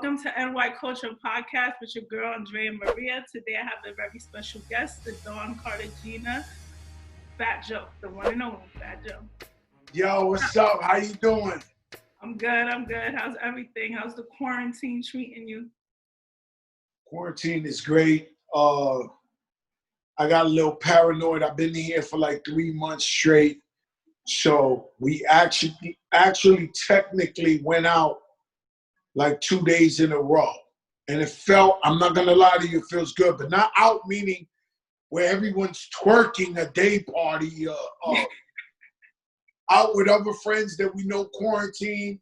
Welcome to NY Culture Podcast with your girl, Andrea Maria. Today I have a very special guest, the Dawn Cartagena, Fat Joe, the one and only Fat Joe. Yo, what's up? How you doing? I'm good. How's everything? How's the quarantine treating you? Quarantine is great. I got a little paranoid. I've been here for like 3 months straight. So we actually technically went out like 2 days in a row. And it felt, I'm not gonna lie to you, it feels good, but not out meaning where everyone's twerking a day party, out with other friends that we know quarantine,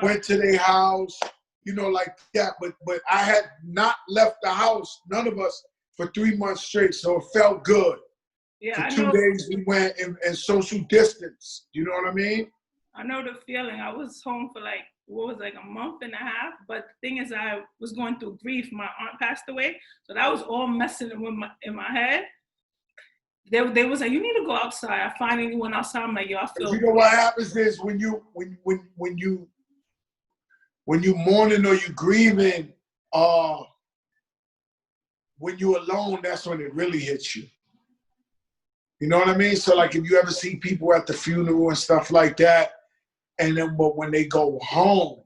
went to their house, like that. But I had not left the house, none of us, for 3 months straight, so it felt good. Yeah, for 2 days we went and social distance. You know what I mean? I know the feeling. I was home for a month and a half. But the thing is, I was going through grief. My aunt passed away, so that was all messing in my head. They was like, you need to go outside. I finally went outside. I'm like, yo, I feel. You know what happens is when you mourning or you grieving, when you're alone, that's when it really hits you. You know what I mean? So like if you ever see people at the funeral and stuff like that, and then but when they go home,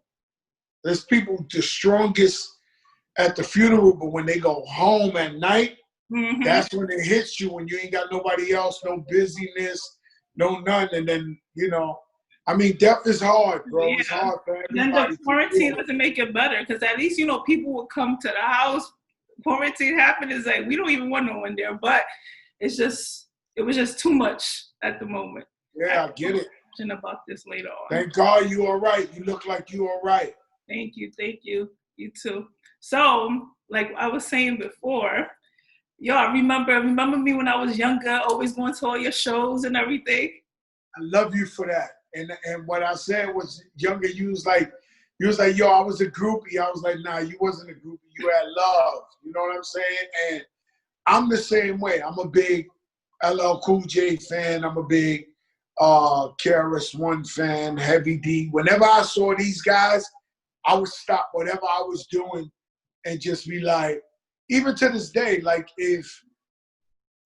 there's people the strongest at the funeral, but when they go home at night, that's when it hits you, when you ain't got nobody else, no busyness, no none. And then, death is hard, bro. Yeah. It's hard for everybody. And then the quarantine doesn't make it better, because at least, people would come to the house. Quarantine happened, it's like, we don't even want no one there. But it was just too much at the moment. Yeah, I get it. About this later on. Thank God you all right. You look like you all right. Thank you. You too. So, like I was saying before, y'all remember me when I was younger, always going to all your shows and everything? I love you for that. And what I said was younger, you was like, yo, I was a groupie. I was like, nah, you wasn't a groupie. You had love. You know what I'm saying? And I'm the same way. I'm a big LL Cool J fan. I'm a big KRS-One fan, Heavy D. Whenever I saw these guys, I would stop whatever I was doing and just be like, even to this day, like if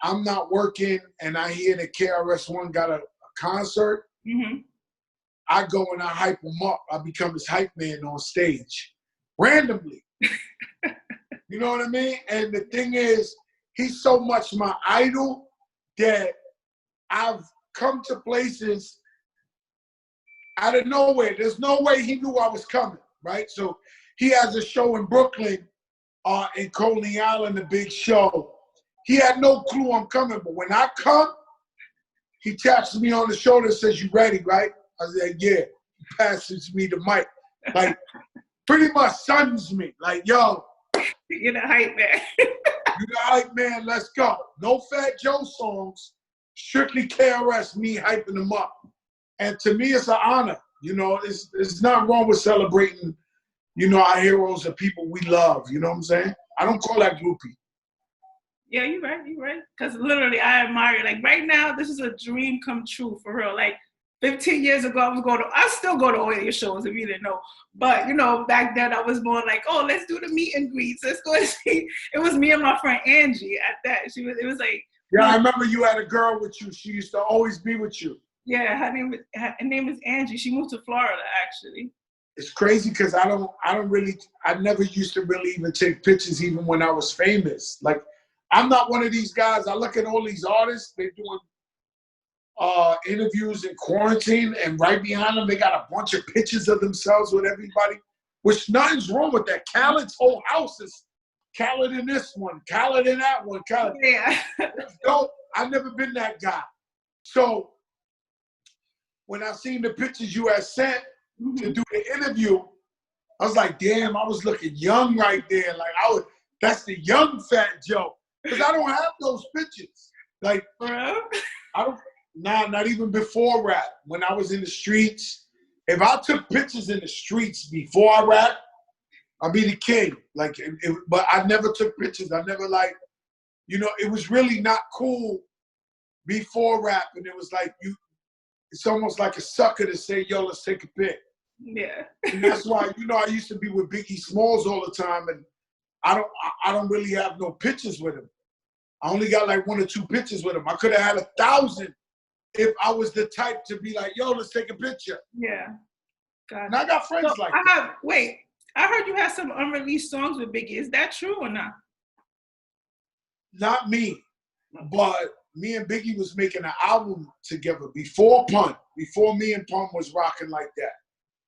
I'm not working and I hear that KRS-One got a concert, I go and I hype him up. I become his hype man on stage, randomly. You know what I mean? And the thing is, he's so much my idol that I've come to places out of nowhere. There's no way he knew I was coming, right? So he has a show in Brooklyn, in Coney Island, a big show. He had no clue I'm coming, but when I come, he taps me on the shoulder and says, "You ready, right?" I said, "Yeah." He passes me the mic, like pretty much sons me, like, "Yo, you're the hype man." You the hype man, let's go. No Fat Joe songs, strictly KRS, me hyping them up. And to me, it's an honor. It's not wrong with celebrating, our heroes and people we love. You know what I'm saying? I don't call that groupie. Yeah, you're right. Because literally, I admire you. Like right now, this is a dream come true for real. Like 15 years ago, I still go to all your shows if you didn't know. But, back then I was more like, oh, let's do the meet and greets. Let's go and see. It was me and my friend Angie at that. It was like. Yeah, I remember you had a girl with you. She used to always be with you. Yeah, her name is Angie. She moved to Florida, actually. It's crazy because I never used to really even take pictures even when I was famous. Like, I'm not one of these guys. I look at all these artists, they're doing interviews in quarantine, and right behind them, they got a bunch of pictures of themselves with everybody, which nothing's wrong with that. Khaled's whole house is Khaled in this one, Khaled in that one, Khaled. Yeah. No, I've never been that guy. So when I seen the pictures you had sent to do the interview, I was like, damn, I was looking young right there. Like that's the young Fat Joe. Because I don't have those pictures. Like, not even before rap. When I was in the streets, if I took pictures in the streets before I rap, I'd be the king. Like, but I never took pictures. I never it was really not cool before rap. And it was like, it's almost like a sucker to say, yo, let's take a pic. Yeah. And that's why, you know, I used to be with Biggie Smalls all the time, and I don't really have no pictures with him. I only got like 1 or 2 pictures with him. I could have had 1,000 if I was the type to be like, yo, let's take a picture. Yeah. Gotcha. And I got friends So like that. Wait, I heard you had some unreleased songs with Biggie. Is that true or not? Not me, but me and Biggie was making an album together before Pun, before me and Pun was rocking like that.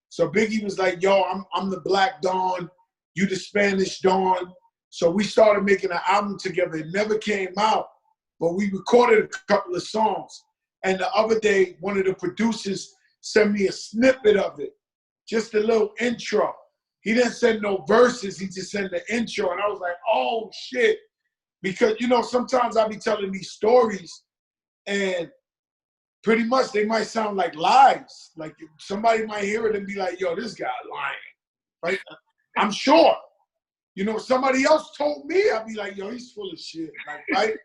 So Biggie was like, yo, I'm the Black Dawn, you the Spanish Dawn. So we started making an album together. It never came out, but we recorded a couple of songs. And the other day, one of the producers sent me a snippet of it, just a little intro. He didn't send no verses, he just sent the intro. And I was like, oh shit. Because, you know, sometimes I'll be telling these stories and pretty much they might sound like lies. Like somebody might hear it and be like, yo, this guy lying, right? I'm sure. You know, somebody else told me, I'd be like, yo, he's full of shit, like, right?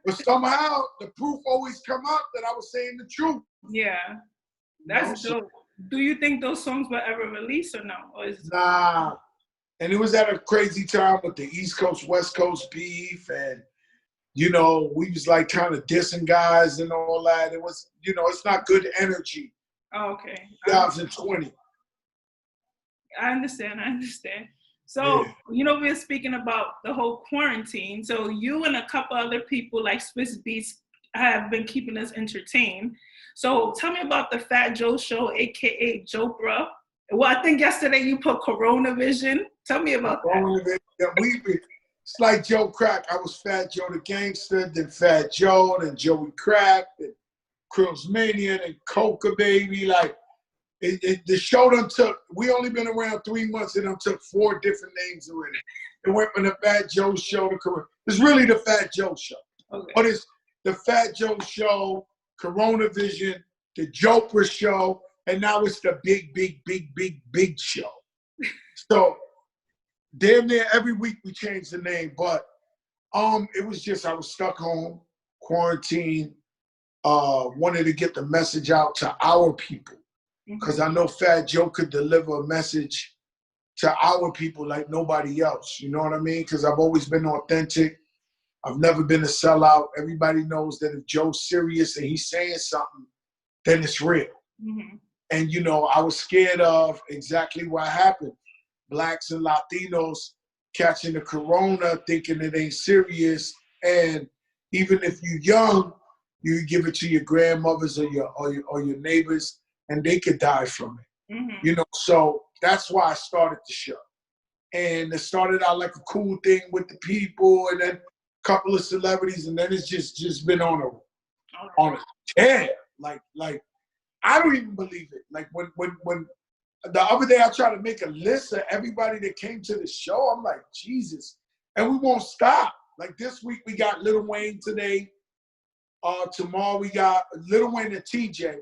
But somehow the proof always come out that I was saying the truth. Yeah, that's dope. Do you think those songs were ever released or no? Or Nah. And it was at a crazy time with the East Coast, West Coast beef. And, you know, we was like kind of dissing guys and all that. It was, you know, it's not good energy. Oh, okay. 2020. I understand. So, yeah. You know, we're speaking about the whole quarantine. So you and a couple other people like Swiss Beats have been keeping us entertained. So tell me about the Fat Joe Show, AKA Jopra. Well, I think yesterday you put Corona Vision. Tell me about that. It's like Joe Crack. I was Fat Joe the Gangster, then Fat Joe, then Joey Crack, then Krill's Mania, then Coca Baby. Like, the show done took, we only been around 3 months, it done took 4 different names already. It went from the Fat Joe Show to Corona. It's really the Fat Joe Show. Okay. But it's the Fat Joe Show, Corona Vision, the Jopra Show, and now it's the big show. So damn near every week we change the name, but it was just I was stuck home, quarantine, wanted to get the message out to our people. Because I know Fat Joe could deliver a message to our people like nobody else. You know what I mean? Because I've always been authentic. I've never been a sellout. Everybody knows that if Joe's serious and he's saying something, then it's real. Mm-hmm. And, you know, I was scared of exactly what happened. Blacks and Latinos catching the corona, thinking it ain't serious. And even if you're young, you give it to your grandmothers or your neighbors, and they could die from it. Mm-hmm. You know, so that's why I started the show. And it started out like a cool thing with the people, and then a couple of celebrities, and then it's just been on a tear. Like I don't even believe it. Like when the other day I tried to make a list of everybody that came to the show, I'm like, Jesus. And we won't stop. Like this week we got Lil Wayne today. Tomorrow we got Lil Wayne and TJ.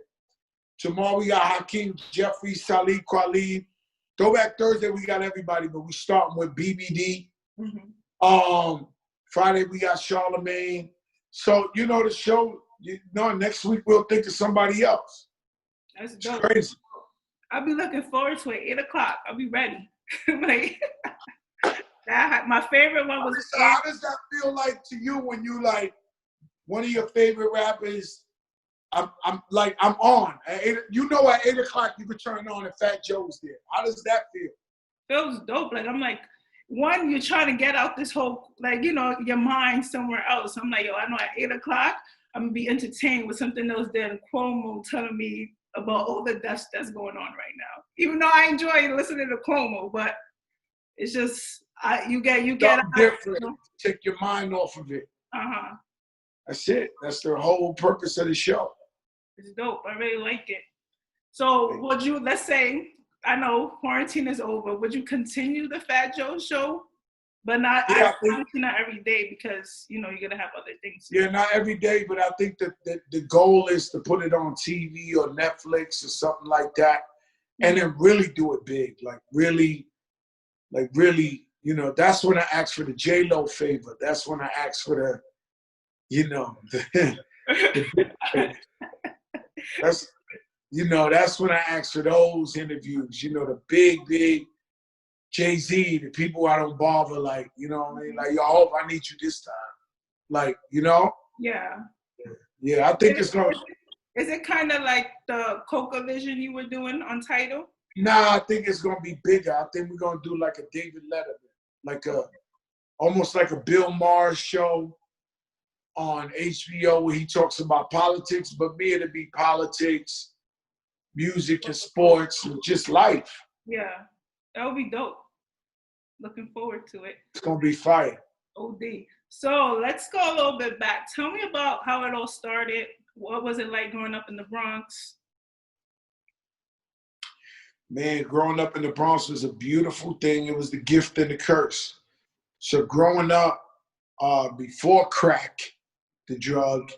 Tomorrow we got Hakeem, Jeffrey, Salih, Kweli. Throwback Thursday we got everybody, but we starting with BBD. Mm-hmm. Friday we got Charlemagne. So you know the show. You know, next week we'll think of somebody else. That's dope. It's crazy. I'll be looking forward to it. 8 o'clock. I'll be ready. Like my favorite one was. How does that feel like to you when you like one of your favorite rappers? I'm on. You know, at 8 o'clock you could turn on and Fat Joe's there. How does that feel? Feels dope. Like I'm like, one, you're trying to get out this whole, like, you know, your mind somewhere else. I'm like, yo, I know at 8 o'clock I'm gonna be entertained with something else than Cuomo telling me about all the dust that's going on right now. Even though I enjoy listening to Cuomo, but it's just you get different. You know? Take your mind off of it. That's it. That's the whole purpose of the show. It's dope. I really like it. So would you, let's say, I know quarantine is over, would you continue the Fat Joe Show? But not, yeah, not every day because, you know, you're going to have other things. Yeah, not every day, but I think that the goal is to put it on TV or Netflix or something like that and then really do it big. Like really, you know, that's when I ask for the J-Lo favor. That's when I ask for the, you know, that's you know, that's when I asked for those interviews, you know, the big Jay-Z, the people I don't bother, like, you know what I mean? Like, yo, I hope I need you this time. Like, you know? Yeah. Yeah, I think it's going to... Is it kind of like the Coca Vision you were doing on Tidal? Nah, I think it's going to be bigger. I think we're going to do like a David Letterman, like almost like a Bill Maher show on HBO where he talks about politics, but me, it'll be politics, music and sports, and just life. Yeah, that would be dope. Looking forward to it. It's going to be fire. OD. So let's go a little bit back. Tell me about how it all started. What was it like growing up in the Bronx? Man, growing up in the Bronx was a beautiful thing. It was the gift and the curse. So growing up, before crack, the drug,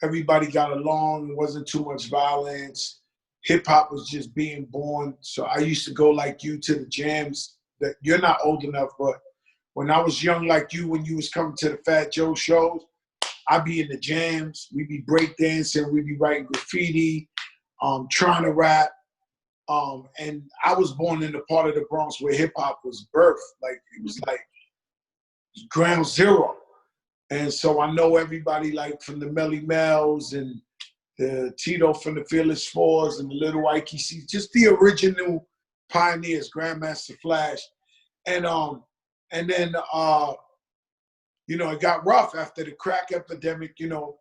everybody got along. There wasn't too much violence. Hip hop was just being born. So I used to go like you to the jams. That you're not old enough, but when I was young like you, when you was coming to the Fat Joe shows, I'd be in the jams. We'd be breakdancing. We'd be writing graffiti, trying to rap. And I was born in the part of the Bronx where hip hop was birthed. Like it was like ground zero. And so I know everybody like from the Melly Mel's and the Tito from the Fearless Fours and the Little Ike C, just the original pioneers, Grandmaster Flash. And then you know, it got rough after the crack epidemic. You know,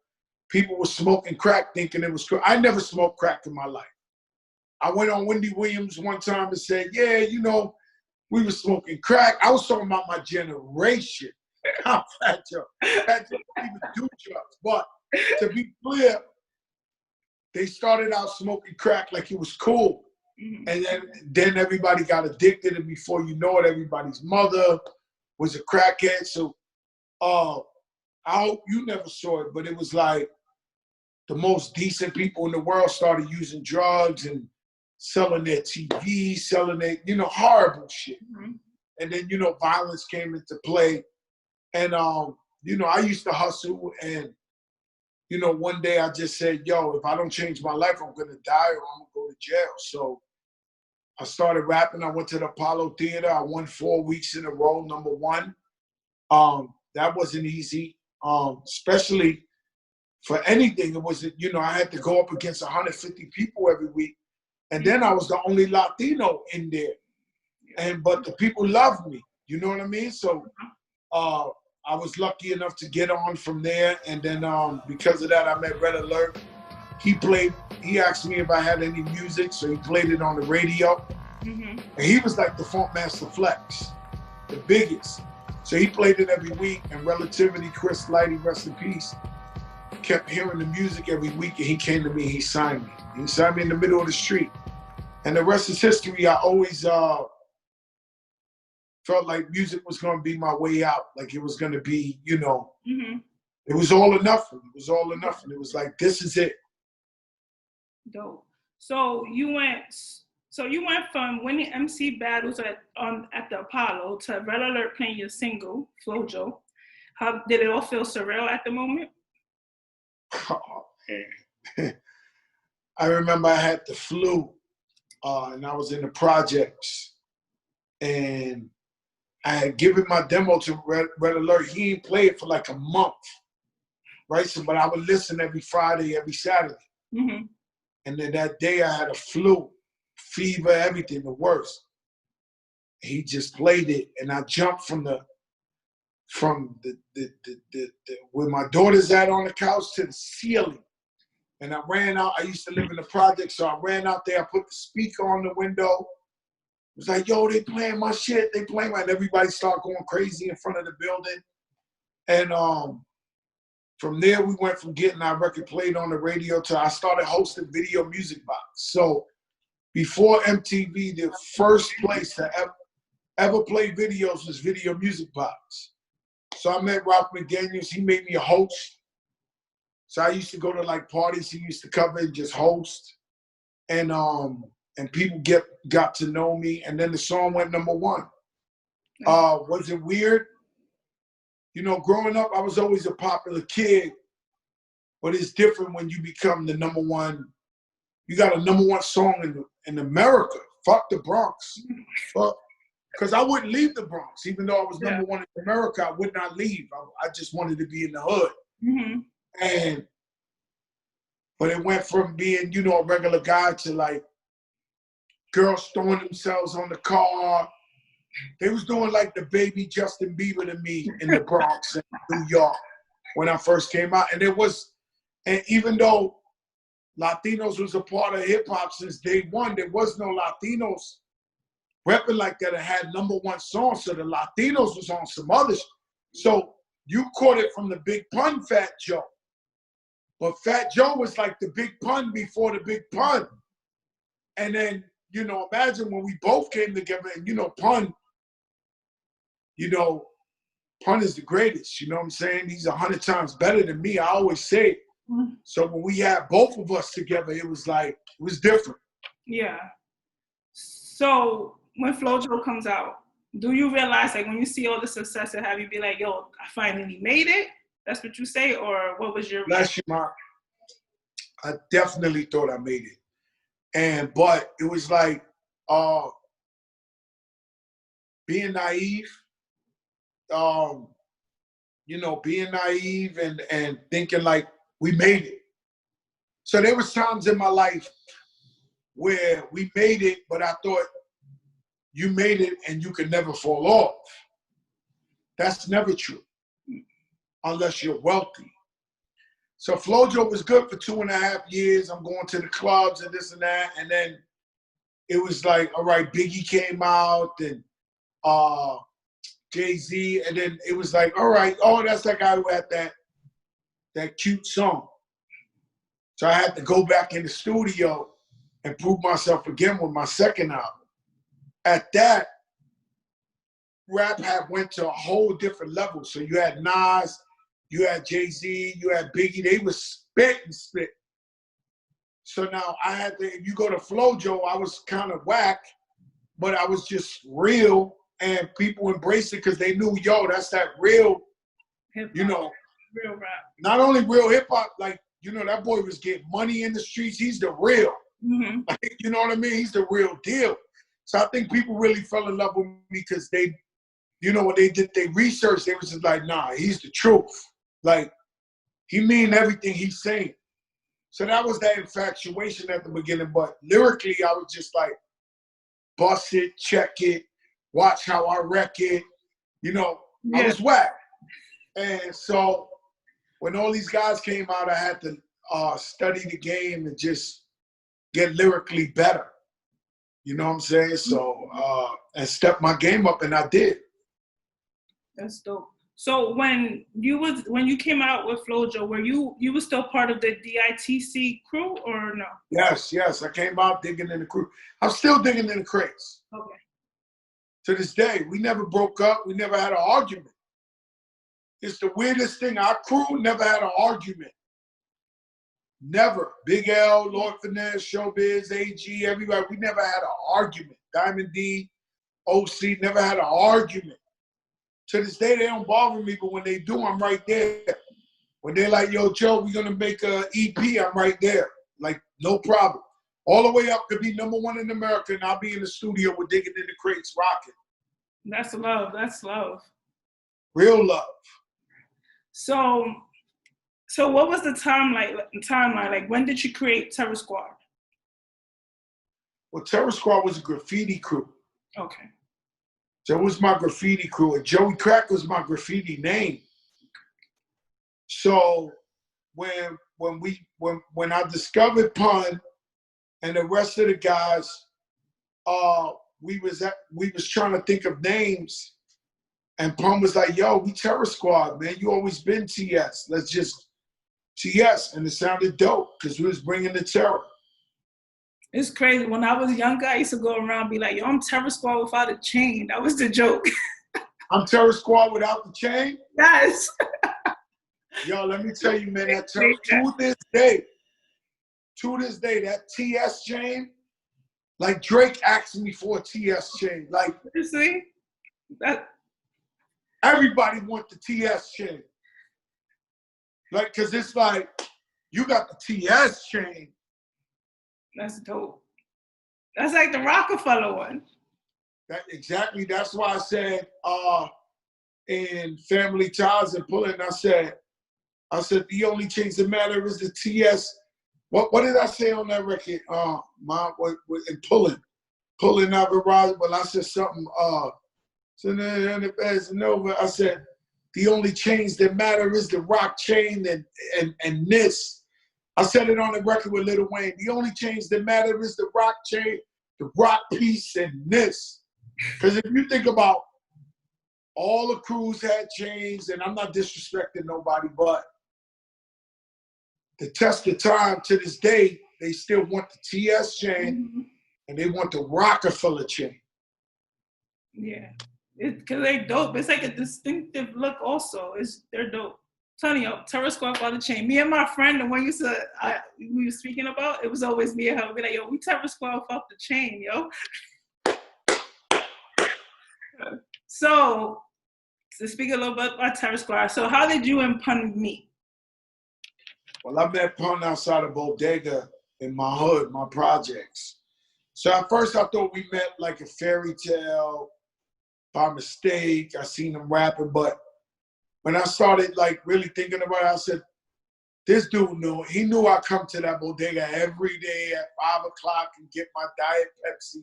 people were smoking crack thinking it was cool. I never smoked crack in my life. I went on Wendy Williams one time and said, yeah, you know, we were smoking crack. I was talking about my generation. I'm Fat Joe. Fat Joe didn't even do drugs. But to be clear, they started out smoking crack like it was cool. And then everybody got addicted, and before you know it, everybody's mother was a crackhead. So I hope you never saw it, but it was like the most decent people in the world started using drugs and selling their TV, selling their, you know, horrible shit. And then, you know, violence came into play. And, you know, I used to hustle, and, you know, one day I just said, yo, if I don't change my life, I'm going to die or I'm going to go to jail. So I started rapping. I went to the Apollo Theater. I won 4 weeks in a row, #1. That wasn't easy, especially for anything. It wasn't, you know, I had to go up against 150 people every week. And then I was the only Latino in there. But the people loved me, you know what I mean? So I was lucky enough to get on from there. And then because of that, I met Red Alert. He asked me if I had any music, so he played it on the radio. And he was like the Funk Master Flex, the biggest. So he played it every week, and Relativity, Chris Lighty, rest in peace, kept hearing the music every week, and he came to me, he signed me. He signed me in the middle of the street. And the rest is history. I always felt like music was going to be my way out. Like it was going to be, you know, it was all or nothing. It was all or nothing. It was like, this is it. Dope. So you went from winning MC battles at the Apollo to Red Alert playing your single, Flojo. How did it all feel surreal at the moment? Oh, I remember I had the flu, and I was in the projects, and I had given my demo to Red Alert. He ain't played for like a month, right? So, but I would listen every Friday, every Saturday. And then that day I had a flu, fever, everything, the worst. He just played it, and I jumped from the where my daughter's at on the couch to the ceiling. And I ran out. I used to live in the project, so I ran out there. I put the speaker on the window. It was like, yo, they playing my shit. They playing my, and everybody started going crazy in front of the building. And from there, we went from getting our record played on the radio to I started hosting Video Music Box. So before MTV, the first place to ever play videos was Video Music Box. So I met Ralph McDaniels. He made me a host. So I used to go to like parties he used to come and just host. And people got to know me. And then the song went #1. Was it weird? You know, growing up, I was always a popular kid, but it's different when you become the #1, you got a #1 song in America. Fuck the Bronx. Fuck. Because I wouldn't leave the Bronx. Even though I was #1 in America, I would not leave. I just wanted to be in the hood. Mm-hmm. But it went from being, you know, a regular guy to like girls throwing themselves on the car. They was doing like the baby Justin Bieber to me in the Bronx in New York when I first came out. And even though Latinos was a part of hip hop since day one, there was no Latinos rapping like that and had #1 songs. So the Latinos was on some other shit. So you caught it from the Big Pun Fat Joe. But Fat Joe was like the Big Pun before the Big Pun. And then, you know, imagine when we both came together and, you know, Pun is the greatest. You know what I'm saying? He's 100 times better than me. I always say it. So when we had both of us together, it was different. Yeah. So when FloJo comes out, do you realize, like, when you see all the success, have you be like, yo, I finally made it? That's what you say? Or what was your reaction? I definitely thought I made it. But it was like being naive, being naive and thinking like we made it. So there was times in my life where we made it, but I thought you made it and you can never fall off. That's never true unless you're wealthy. So FloJo was good for 2.5 years. I'm going to the clubs and this and that. And then it was like, all right, Biggie came out and Jay-Z. And then it was like, all right, oh, that's that guy who had that cute song. So I had to go back in the studio and prove myself again with my second album. At that, rap had went to a whole different level. So you had Nas, you had Jay-Z, you had Biggie. They was spit and spit. So now I had to, if you go to FloJo, I was kind of whack, but I was just real and people embraced it because they knew, yo, that's that real, hip-hop. You know. Real rap. Not only real hip-hop, like, you know, that boy was getting money in the streets. He's the real. Mm-hmm. Like, you know what I mean? He's the real deal. So I think people really fell in love with me because they, you know, when they did their research, they was just like, nah, he's the truth. Like, he mean everything he's saying. So that was that infatuation at the beginning. But lyrically, I was just like, bust it, check it, watch how I wreck it. You know, I was whack. And so when all these guys came out, I had to study the game and just get lyrically better. You know what I'm saying? So, and step my game up, and I did. That's dope. So when you came out with FloJo, were you were still part of the DITC crew or no? Yes. I came out digging in the crew. I'm still digging in the crates. Okay. To this day, we never broke up. We never had an argument. It's the weirdest thing. Our crew never had an argument. Never. Big L, Lord Finesse, Showbiz, AG, everybody. We never had an argument. Diamond D, OC, never had an argument. To this day, they don't bother me, but when they do, I'm right there. When they're like, yo, Joe, we're going to make an EP, I'm right there. Like, no problem. All the way up to be #1 in America, and I'll be in the studio with Digging in the Crates, rocking. That's love. That's love. Real love. So what was the timeline? Like, when did you create Terror Squad? Well, Terror Squad was a graffiti crew. Okay. So it was my graffiti crew, and Joey Crack was my graffiti name. So when I discovered Pun and the rest of the guys, we was trying to think of names, and Pun was like, "Yo, we Terror Squad, man. You always been TS. Let's just TS," and it sounded dope because we was bringing the terror. It's crazy. When I was younger, I used to go around and be like, yo, I'm Terror Squad without a chain. That was the joke. I'm Terror Squad without the chain? Yes. Yo, let me tell you, man, that to this day, that TS chain, like Drake asked me for a TS chain. Like, you see? Everybody wants the TS chain. Like, because it's like, you got the TS chain, That's dope. That's like the Rockefeller one. Exactly. That's why I said in Family Ties and Pulling, I said the only change that matter is the TS. What did I say on that record? In Pulling out the rise. Well, I said something. So then I said the only change that matter is the rock chain and this. I said it on the record with Lil Wayne. The only change that matter is the rock chain, the rock piece, and this. Because if you think about all the crews had chains, and I'm not disrespecting nobody, but the test of time to this day, they still want the TS chain and they want the Rockefeller chain. Yeah, because they're dope. It's like a distinctive look also. They're dope. Telling you, Terror Squad for the chain. Me and my friend, the one we were speaking about, it was always me and her. We'd be like, yo, we Terror Squad off the chain, yo. So, to speak a little bit about Terror Squad, so how did you and Pun meet? Well, I met Pun outside of Bodega in my hood, my projects. So at first I thought we met like a fairy tale by mistake. I seen him rapping, but when I started like really thinking about it, I said, this dude knew. He knew I'd come to that bodega every day at 5 o'clock and get my Diet Pepsi.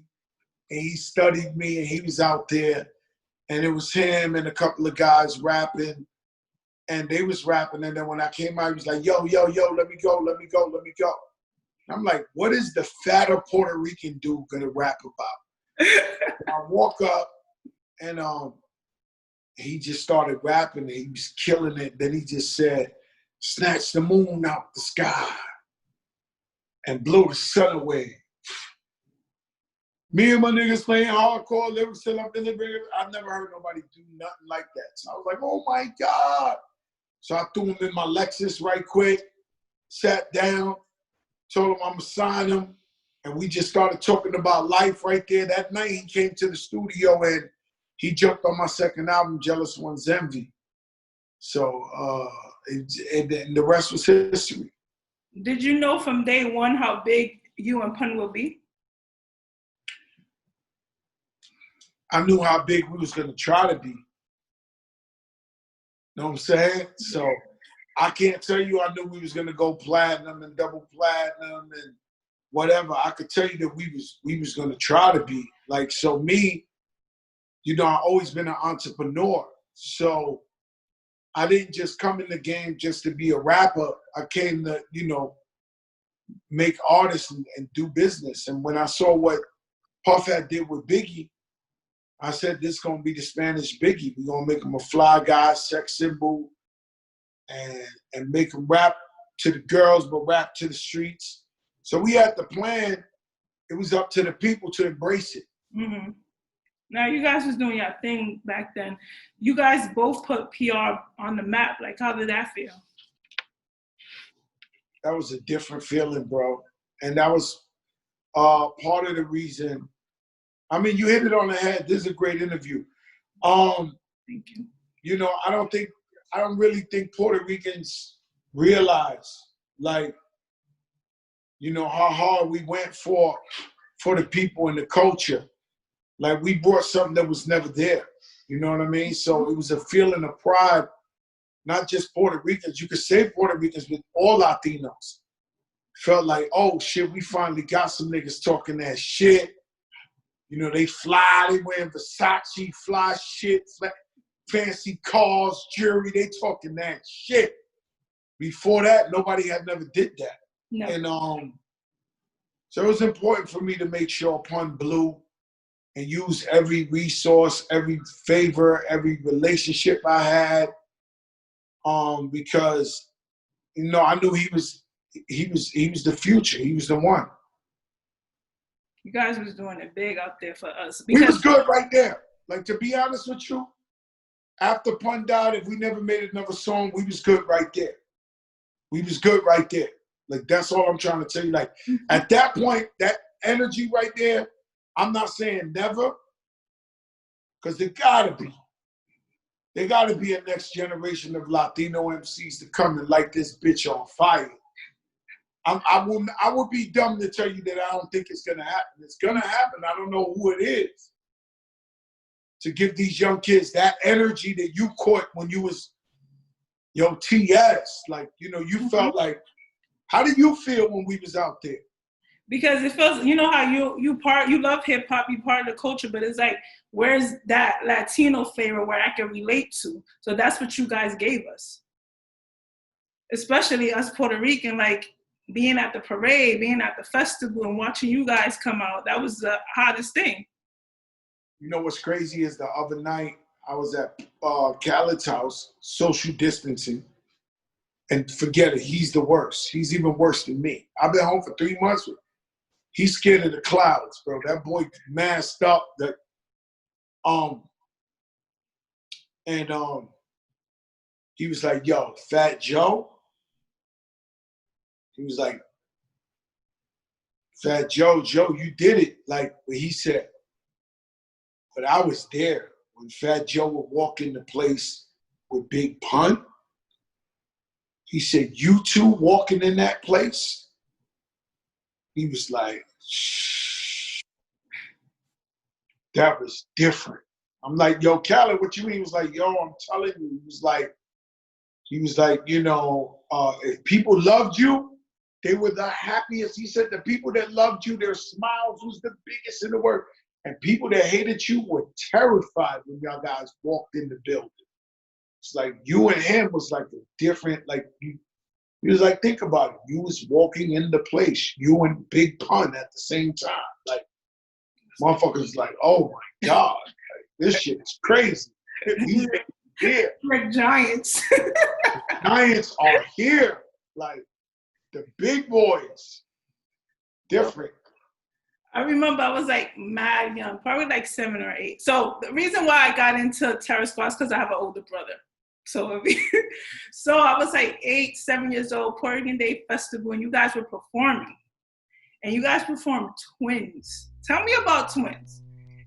And he studied me and he was out there. And it was him and a couple of guys rapping. And they was rapping. And then when I came out, he was like, yo, let me go. I'm like, what is the fatter Puerto Rican dude gonna rap about? I walk up and he just started rapping and he was killing it. Then he just said, snatch the moon out the sky and blow the sun away. Me and my niggas playing hardcore lyrics till I'm delivering. I've never heard nobody do nothing like that. So I was like, oh my God. So I threw him in my Lexus right quick, sat down, told him I'm gonna sign him, and we just started talking about life right there. That night he came to the studio and he jumped on my second album, Jealous One's Envy. So and the rest was history. Did you know from day one how big you and Pun will be? I knew how big we was gonna try to be. Know what I'm saying? So I can't tell you I knew we was gonna go platinum and double platinum and whatever. I could tell you that we was gonna try to be. Like, so me, you know, I've always been an entrepreneur. So I didn't just come in the game just to be a rapper. I came to, you know, make artists and do business. And when I saw what Puff had did with Biggie, I said, this is going to be the Spanish Biggie. We're going to make him a fly guy, sex symbol, and make him rap to the girls, but rap to the streets. So we had the plan. It was up to the people to embrace it. Mm-hmm. Now, you guys was doing your thing back then. You guys both put PR on the map. Like, how did that feel? That was a different feeling, bro. And that was part of the reason. I mean, you hit it on the head. This is a great interview. Thank you. You know, I don't really think Puerto Ricans realize, like, you know, how hard we went for the people and the culture. Like, we brought something that was never there. You know what I mean? So it was a feeling of pride, not just Puerto Ricans. You could say Puerto Ricans, but all Latinos. Felt like, oh shit, we finally got some niggas talking that shit. You know, they fly, they wearing Versace, fly shit, fancy cars, jewelry, they talking that shit. Before that, nobody had never did that. No. And so it was important for me to make sure Pun blew and use every resource, every favor, every relationship I had, because, you know, I knew he was the future. He was the one. You guys was doing it big out there for us. We was good right there. Like, to be honest with you, after Pun died, if we never made another song, we was good right there. We was good right there. Like, that's all I'm trying to tell you. Like, at that point, that energy right there, I'm not saying never, because there gotta be a next generation of Latino MCs to come and light this bitch on fire. I would be dumb to tell you that I don't think it's gonna happen. It's gonna happen. I don't know who it is to give these young kids that energy that you caught when you was TS. Like, you felt like, how did you feel when we was out there? Because it feels, how you love hip hop, you part of the culture, but it's like, where's that Latino flavor where I can relate to? So that's what you guys gave us. Especially us Puerto Rican, like being at the parade, being at the festival and watching you guys come out, that was the hottest thing. You know what's crazy is the other night I was at Khaled's house, social distancing, and forget it, he's the worst. He's even worse than me. I've been home for 3 months. He's scared of the clouds, bro. That boy masked up. He was like, yo, Fat Joe. He was like, Fat Joe, you did it. Like what he said. But I was there when Fat Joe would walk in the place with Big Pun. He said, you two walking in that place? He was like, shh. That was different. I'm like, yo, Khaled, what you mean? He was like, yo, I'm telling you. He was like, if people loved you, they were the happiest. He said the people that loved you, their smiles was the biggest in the world. And people that hated you were terrified when y'all guys walked in the building. It's like you and him was like a different, like you was like, think about it. You was walking in the place, you and Big Pun at the same time. Like, motherfuckers like, oh my God, like, this shit is crazy. He's here. Like giants. Giants are here. Like, the big boys. Different. I remember I was like mad young, probably like 7 or 8. So the reason why I got into terror squad is because I have an older brother. So, so I was like 8, 7 years old, Puerto Rican Day Festival, and you guys were performing. And you guys performed Twins. Tell me about Twins.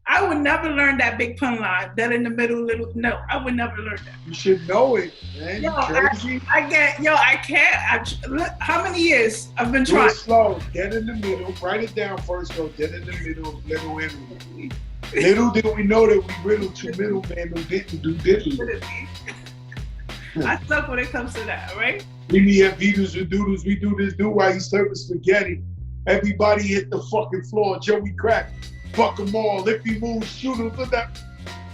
I would never learn that Big Pun line, that in the middle, little, no, I would never learn that. You should know it, man. You crazy? I can't. Look, how many years I've been trying? Do it slow. Get in the middle. Write it down first, go. Get in the middle, little Emily. Little did we know that we riddled to middlemen who didn't do diddly. I suck when it comes to that, right? We have beaters and doodles. We do this, do while he serving spaghetti. Everybody hit the fucking floor. Joey crack. Fuck them all. If he moves, shoot him. Look at that.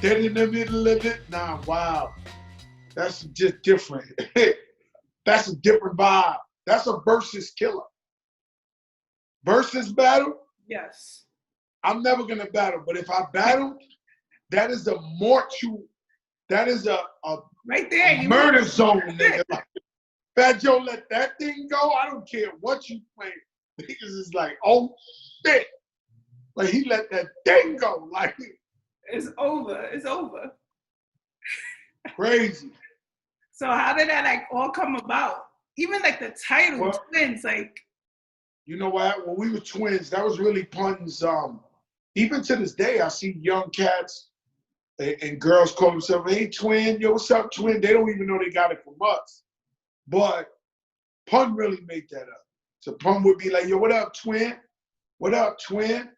Dead in the middle of it. Nah, wow. That's just different. That's a different vibe. That's a versus killer. Versus battle? Yes. I'm never going to battle. But if I battle, that is a mortal, that is a right there, a murder zone. Nigga. Like, Fat Joe let that thing go. I don't care what you play. Niggas is like, oh, shit. Like, he let that thing go. Like, it's over. It's over. Crazy. So how did that like all come about? Even like the title, well, Twins, like. You know what? When we were twins, that was really Pun's. Even to this day, I see young cats and girls call themselves, hey, twin, yo, what's up, twin? They don't even know they got it from us. But Pun really made that up. So Pun would be like, yo, what up, twin? What up, twin?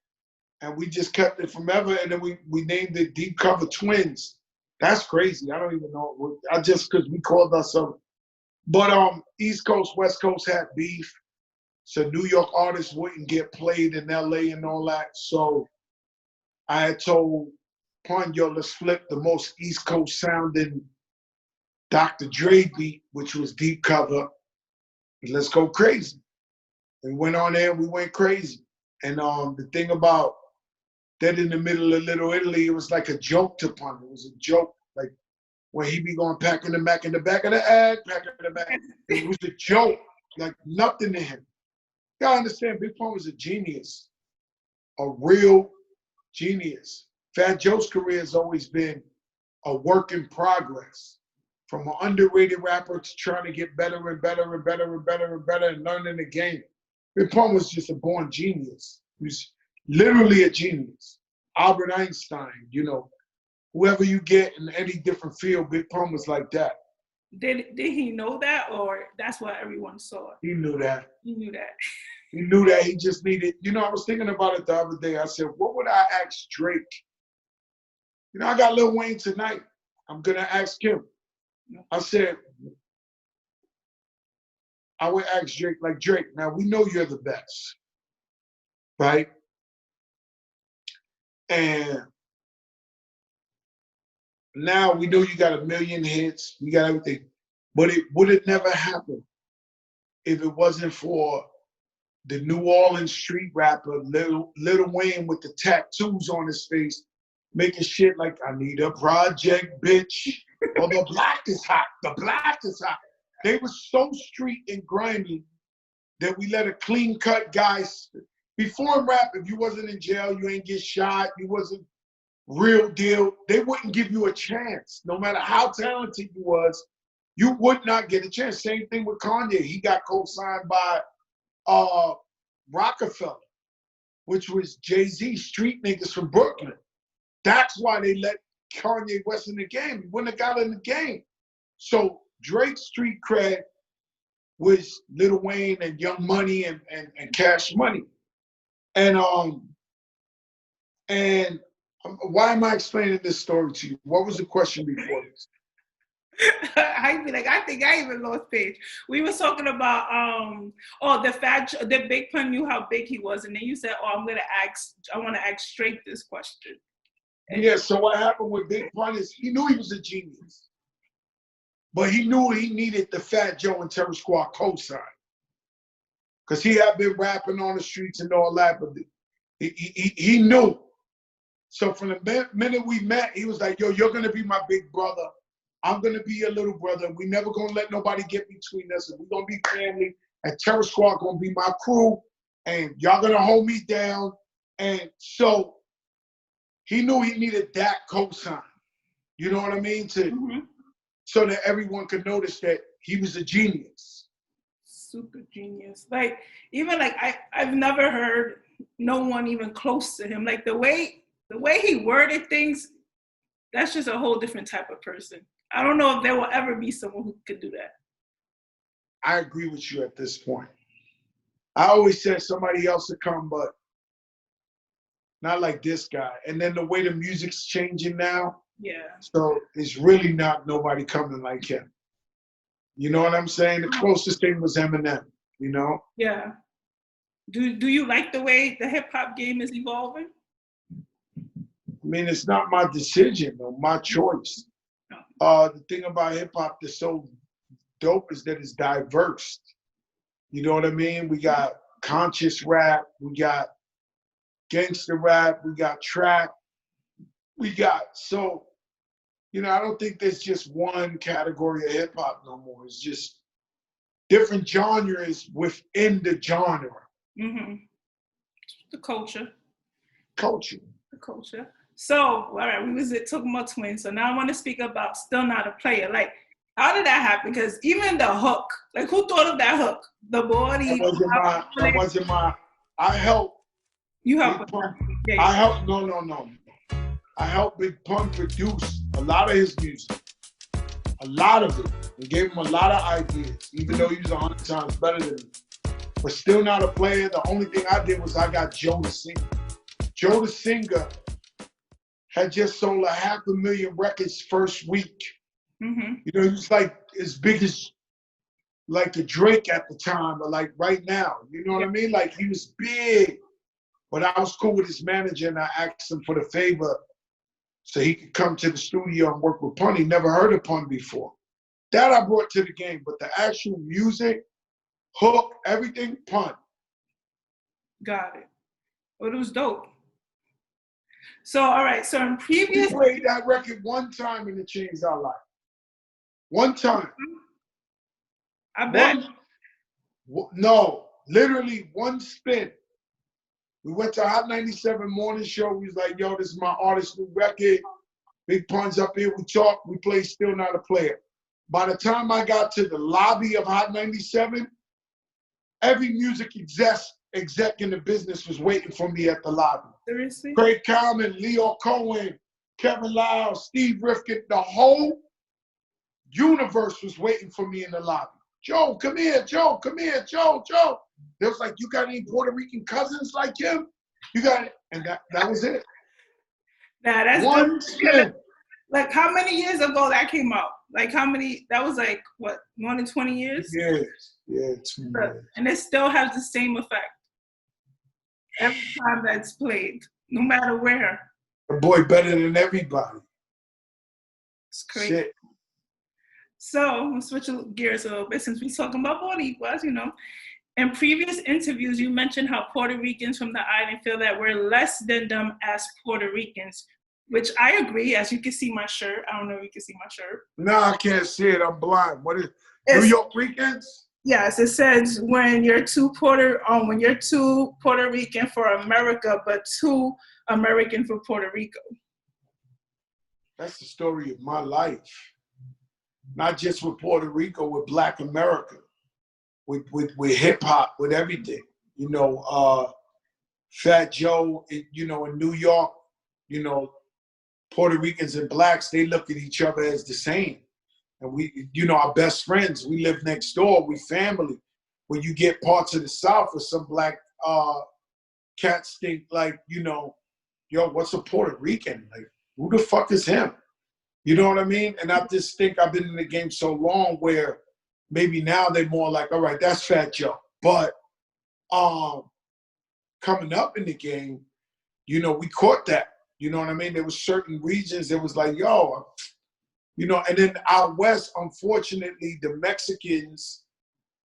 And we just kept it from ever, and then we named it Deep Cover Twins. That's crazy. I don't even know. I just, because we called ourselves. But East Coast, West Coast had beef. So New York artists wouldn't get played in LA and all that. So I had told Pun, yo, let's flip the most East Coast sounding Dr. Dre beat, which was Deep Cover. Let's go crazy. And went on there and we went crazy. And the thing about Dead in the Middle of Little Italy, it was like a joke to Pun. It was a joke. Like when he be going packing the Mac in the back of the ad, packing the Mac. It was a joke. Like nothing to him. You gotta understand, Big Pun was a genius. A real genius. Fat Joe's career has always been a work in progress. From an underrated rapper to trying to get better and better and better and better and better and learning the game. Big Pun was just a born genius. He was literally a genius. Albert Einstein, you know, whoever you get in any different field, Big Pun was like that. Did he know that, or that's what everyone saw? He knew that. He knew that. He knew that. He just needed, I was thinking about it the other day. I said, what would I ask Drake? I got Lil Wayne tonight. I'm going to ask him. I said, I would ask Drake, like, Drake, now we know you're the best, right? And now we know you got 1 million hits, we got everything. But it would have never happened if it wasn't for the New Orleans street rapper, Lil Wayne, with the tattoos on his face, making shit like, I need a project, bitch. Or the black is hot, the black is hot. They were so street and grimy that we let a clean-cut guy, before in rap, if you wasn't in jail, you ain't get shot, you wasn't real deal, they wouldn't give you a chance. No matter how talented you was, you would not get a chance. Same thing with Kanye. He got co-signed by Rockefeller, which was Jay-Z, street niggas from Brooklyn. That's why they let Kanye West in the game. He wouldn't have got in the game. So Drake's street cred was Lil Wayne and Young Money and Cash Money. And why am I explaining this story to you? What was the question before this? I think I even lost page. We were talking about the Big Pun knew how big he was, and then you said, I want to ask Drake this question. Yeah, so what happened with Big Pun is he knew he was a genius, but he knew he needed the Fat Joe and Terror Squad cosign, because he had been rapping on the streets and all that, but he knew. So from the minute we met, he was like, yo, you're going to be my big brother. I'm going to be your little brother. We never going to let nobody get between us. And we're going to be family. And Terror Squad going to be my crew. And y'all going to hold me down. And so he knew he needed that cosign. You know what I mean? So that everyone could notice that he was a genius. Super genius. Like, even like, I've never heard no one even close to him. Like the way he worded things, that's just a whole different type of person. I don't know if there will ever be someone who could do that. I agree with you at this point. I always said somebody else would come, but not like this guy. And then the way the music's changing now, so it's really not nobody coming like him. You know what I'm saying? The closest thing was Eminem, you know? Yeah. Do you like the way the hip-hop game is evolving? I mean, it's not my decision or my choice. The thing about hip-hop that's so dope is that it's diverse. You know what I mean? We got conscious rap, we got gangster rap, we got trap, so, I don't think there's just one category of hip-hop no more. It's just different genres within the genre. Mm-hmm. The culture. The culture. So, all right, we was talking about twins. So now I want to speak about Still Not a Player. Like, how did that happen? Because even the hook, like, who thought of that hook? The body. That wasn't my. I helped. You helped. I helped. No. I helped Big Pun produce a lot of his music. A lot of it. And gave him a lot of ideas, even though he was 100 times better than me. But Still Not a Player, the only thing I did was I got Joe the Singer. Joe the Singer had just sold 500,000 records first week. Mm-hmm. He was like as big as like a Drake at the time, or like right now. You know what I mean? Like, he was big. But I was cool with his manager, and I asked him for the favor so he could come to the studio and work with Pun. He never heard of Pun before. That I brought to the game, but the actual music, hook, everything, Pun. Got it. Well, it was dope. So, all right. So in previous... We played that record one time and it changed our life. One time. I bet. No, literally one spin. We went to Hot 97 morning show. We was like, yo, this is my artist's new record. Big Pun's up here. We talk. We play Still Not a Player. By the time I got to the lobby of Hot 97, every music exec in the business was waiting for me at the lobby. Seriously? Craig Common, Leo Cohen, Kevin Lyles, Steve Rifkin, the whole universe was waiting for me in the lobby. Joe, come here, Joe, come here, Joe, Joe. They was like, you got any Puerto Rican cousins like him? You got it. And that was it. Nah, that's one spin. Like, how many years ago that came out? Like, how many? That was like, what, more than 20 years? Yeah, 2 years. And it still has the same effect every time that's played, no matter where. The boy better than everybody. It's crazy. Shit. So, we'll switch gears a little bit since we're talking about Boricuas, you know. In previous interviews, you mentioned how Puerto Ricans from the island feel that we're less than them as Puerto Ricans, which I agree. As you can see my shirt. I don't know if you can see my shirt. No, I can't see it. I'm blind. What is New York Ricans? Yes, it says when you're too Puerto Rican for America, but too American for Puerto Rico. That's the story of my life. Not just with Puerto Rico, with Black America, with hip hop, with everything. You know, Fat Joe, you know, in New York, you know, Puerto Ricans and Blacks, they look at each other as the same. And we, you know, our best friends, we live next door, we family. When you get parts of the South where some Black cats think like, you know, yo, what's a Puerto Rican? Like, who the fuck is him? You know what I mean? And I just think I've been in the game so long where maybe now they're more like, all right, that's Fat Joe. But coming up in the game, you know, we caught that. You know what I mean? There was certain regions that was like, yo, you know, and then out west, unfortunately, the Mexicans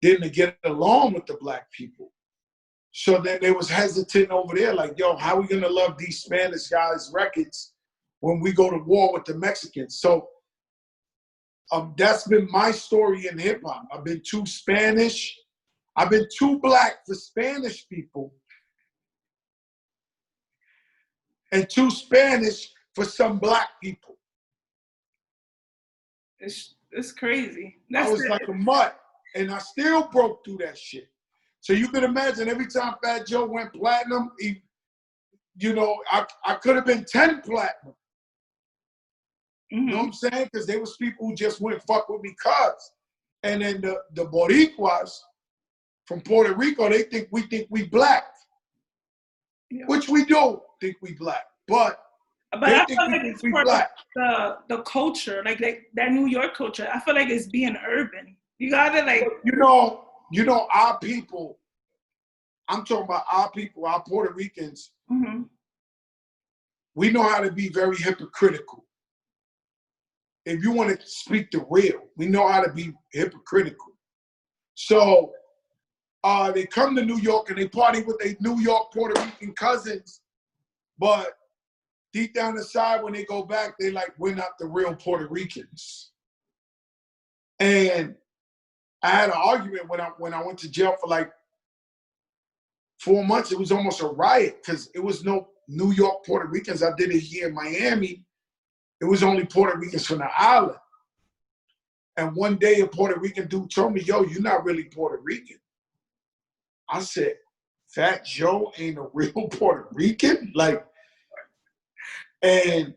didn't get along with the Black people. So then they was hesitant over there, like, yo, how are we gonna love these Spanish guys' records when we go to war with the Mexicans? So that's been my story in hip hop. I've been too Spanish. I've been too Black for Spanish people and too Spanish for some Black people. It's crazy. I was like a mutt, and I still broke through that shit. So you can imagine every time Fat Joe went platinum, he, you know, I could have been 10 platinum. You know what I'm saying? Because there was people who just wouldn't fuck with me cuz. And then the Boricuas from Puerto Rico, they think we Black. Yeah. Which we do think we Black. But I feel like it's part of the culture, like that New York culture. I feel like it's being urban. You gotta like you know our people. I'm talking about our people, our Puerto Ricans. We know how to be very hypocritical. If you want to speak the real, we know how to be hypocritical. So they come to New York and they party with their New York Puerto Rican cousins, but deep down inside, when they go back, they like, we're not the real Puerto Ricans. And I had an argument when I went to jail for like 4 months. It was almost a riot because it was no New York Puerto Ricans. I did it here in Miami. It was only Puerto Ricans from the island. And one day a Puerto Rican dude told me, yo, you're not really Puerto Rican. I said, Fat Joe ain't a real Puerto Rican? Like, and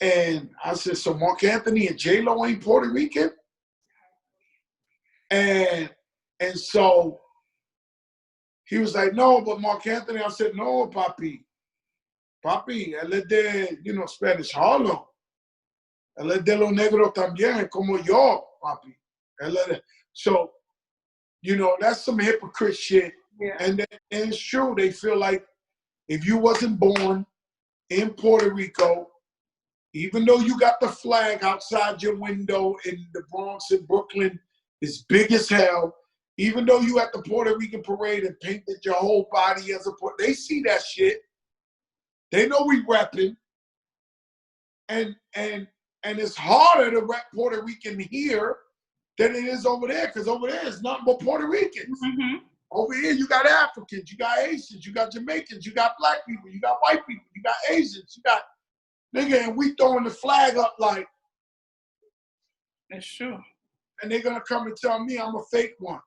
I said, so Mark Anthony and J-Lo ain't Puerto Rican? And so he was like, no, but Mark Anthony. I said, no, papi, él es de, you know, Spanish Harlem. Él es de los negros también, como yo, papi. So, you know, that's some hypocrite shit. Yeah. And it's true. They feel like if you wasn't born in Puerto Rico, even though you got the flag outside your window in the Bronx in Brooklyn, it's big as hell. Even though you at the Puerto Rican parade and painted your whole body as a Puerto, they see that shit. They know we repping. And it's harder to rep Puerto Rican here than it is over there, because over there it's nothing but Puerto Ricans. Over here you got Africans, you got Asians, you got Jamaicans, you got Black people, you got white people, you got Asians, you got nigga, and we throwing the flag up like. That's true. And they're gonna come and tell me I'm a fake one.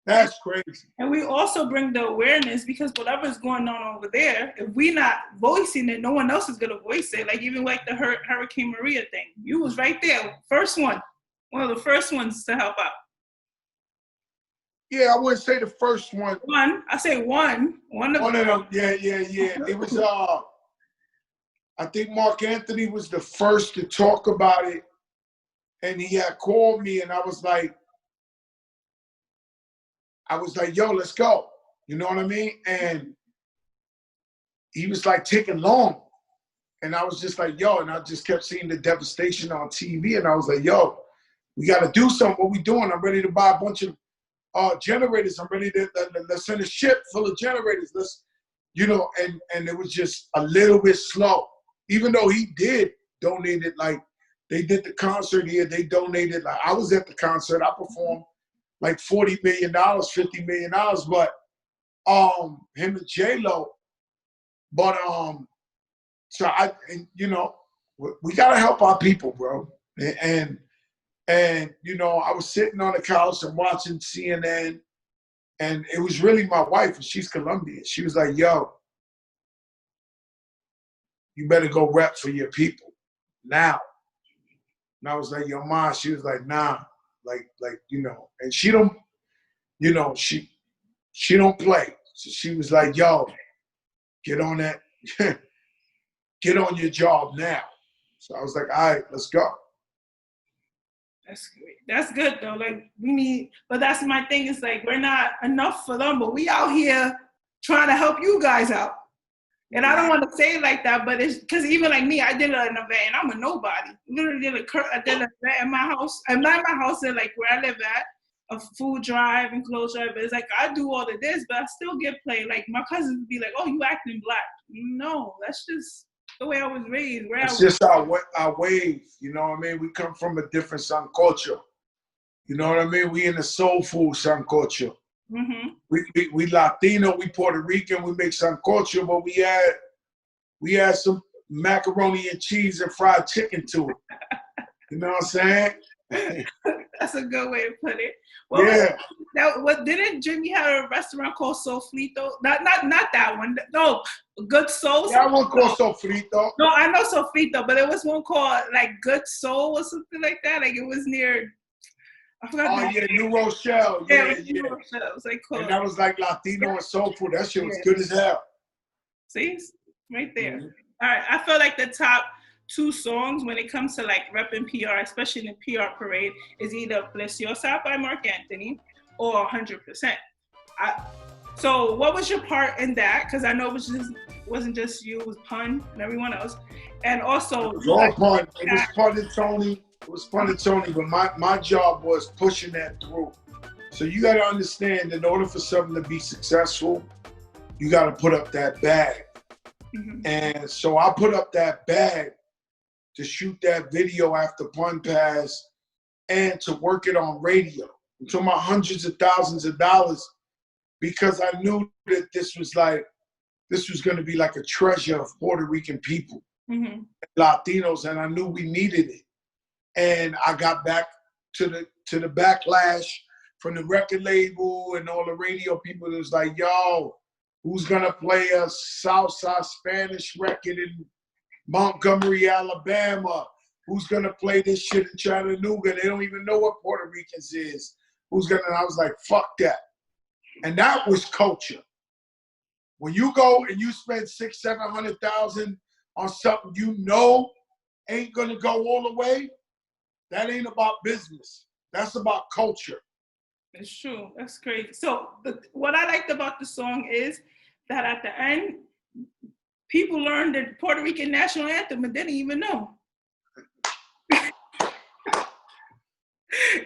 That's crazy. And we also bring the awareness because whatever's going on over there, if we not voicing it, no one else is gonna voice it. Like even like the Hurricane Maria thing, you was right there, one of the first ones to help out. Yeah, I wouldn't say the first one. I say one. One of them. Yeah. It was I think Mark Anthony was the first to talk about it, and he had called me, and I was like, yo, let's go. You know what I mean? And he was like taking long. And I was just like, yo, and I just kept seeing the devastation on TV. And I was like, yo, we got to do something. What we doing? I'm ready to buy a bunch of generators. I'm ready to let's send a ship full of generators. Let's, and it was just a little bit slow. Even though he did donate it, like they did the concert here, they donated, like I was at the concert, I performed like $40 million, $50 million, but him and J-Lo, but so we gotta help our people, bro. And I was sitting on the couch and watching CNN, and it was really my wife, and she's Colombian. She was like, yo, you better go rep for your people now. And I was like, yo, Ma, she was like, nah, and she don't, she don't play. So she was like, yo, get on that, get on your job now. So I was like, all right, let's go. That's great. That's good though. Like but that's my thing. Is like we're not enough for them, but we out here trying to help you guys out. And I don't want to say it like that, but it's because even like me, I did an event and I'm a nobody. Literally did an event in my house. I'm not in my house, in like where I live at, a food drive and clothes drive. But it's like I do all of this, but I still get played. Like my cousins would be like, "Oh, you acting black?" No, that's just the way I was raised. It's just our wave. You know what I mean? We come from a different sancocho. You know what I mean? We in the soul food sancocho. Mm-hmm. We Latino, we Puerto Rican, we make sancocho, but we add some macaroni and cheese and fried chicken to it. You know what I'm saying? That's a good way to put it. Well, yeah. Didn't Jimmy have a restaurant called Sofrito? Not that one. No, Good Soul. That one called Sofrito. No, I know Sofrito, but it was one called like Good Soul or something like that. Like it was near. I forgot. Oh yeah, New Rochelle. Yeah. New Rochelle. It was like cool. And that was like Latino and soul food. That shit was good as hell. See, right there. Mm-hmm. All right, I feel like the top 2 songs when it comes to like repping PR, especially in the PR parade, is either Preciosa by Mark Anthony or 100%. So what was your part in that? Because I know it wasn't just you, it was Pun and everyone else. And also, it was all Pun. It was Pun and Tony. It was Pun and Tony, but my job was pushing that through. So you got to understand, in order for something to be successful, you got to put up that bag. Mm-hmm. And so I put up that bag to shoot that video after Pun passed and to work it on radio. I'm talking about hundreds of thousands of dollars, because I knew that this was going to be like a treasure of Puerto Rican people, mm-hmm. Latinos, and I knew we needed it. And I got back to the backlash from the record label and all the radio people. It was like, yo, who's gonna play a Southside Spanish record in Montgomery, Alabama? Who's gonna play this shit in Chattanooga? They don't even know what Puerto Ricans is. And I was like, fuck that. And that was culture. When you go and you spend $600,000-$700,000 on something you know ain't gonna go all the way, that ain't about business. That's about culture. It's true. That's great. So what I liked about the song is that at the end, people learned the Puerto Rican national anthem and didn't even know.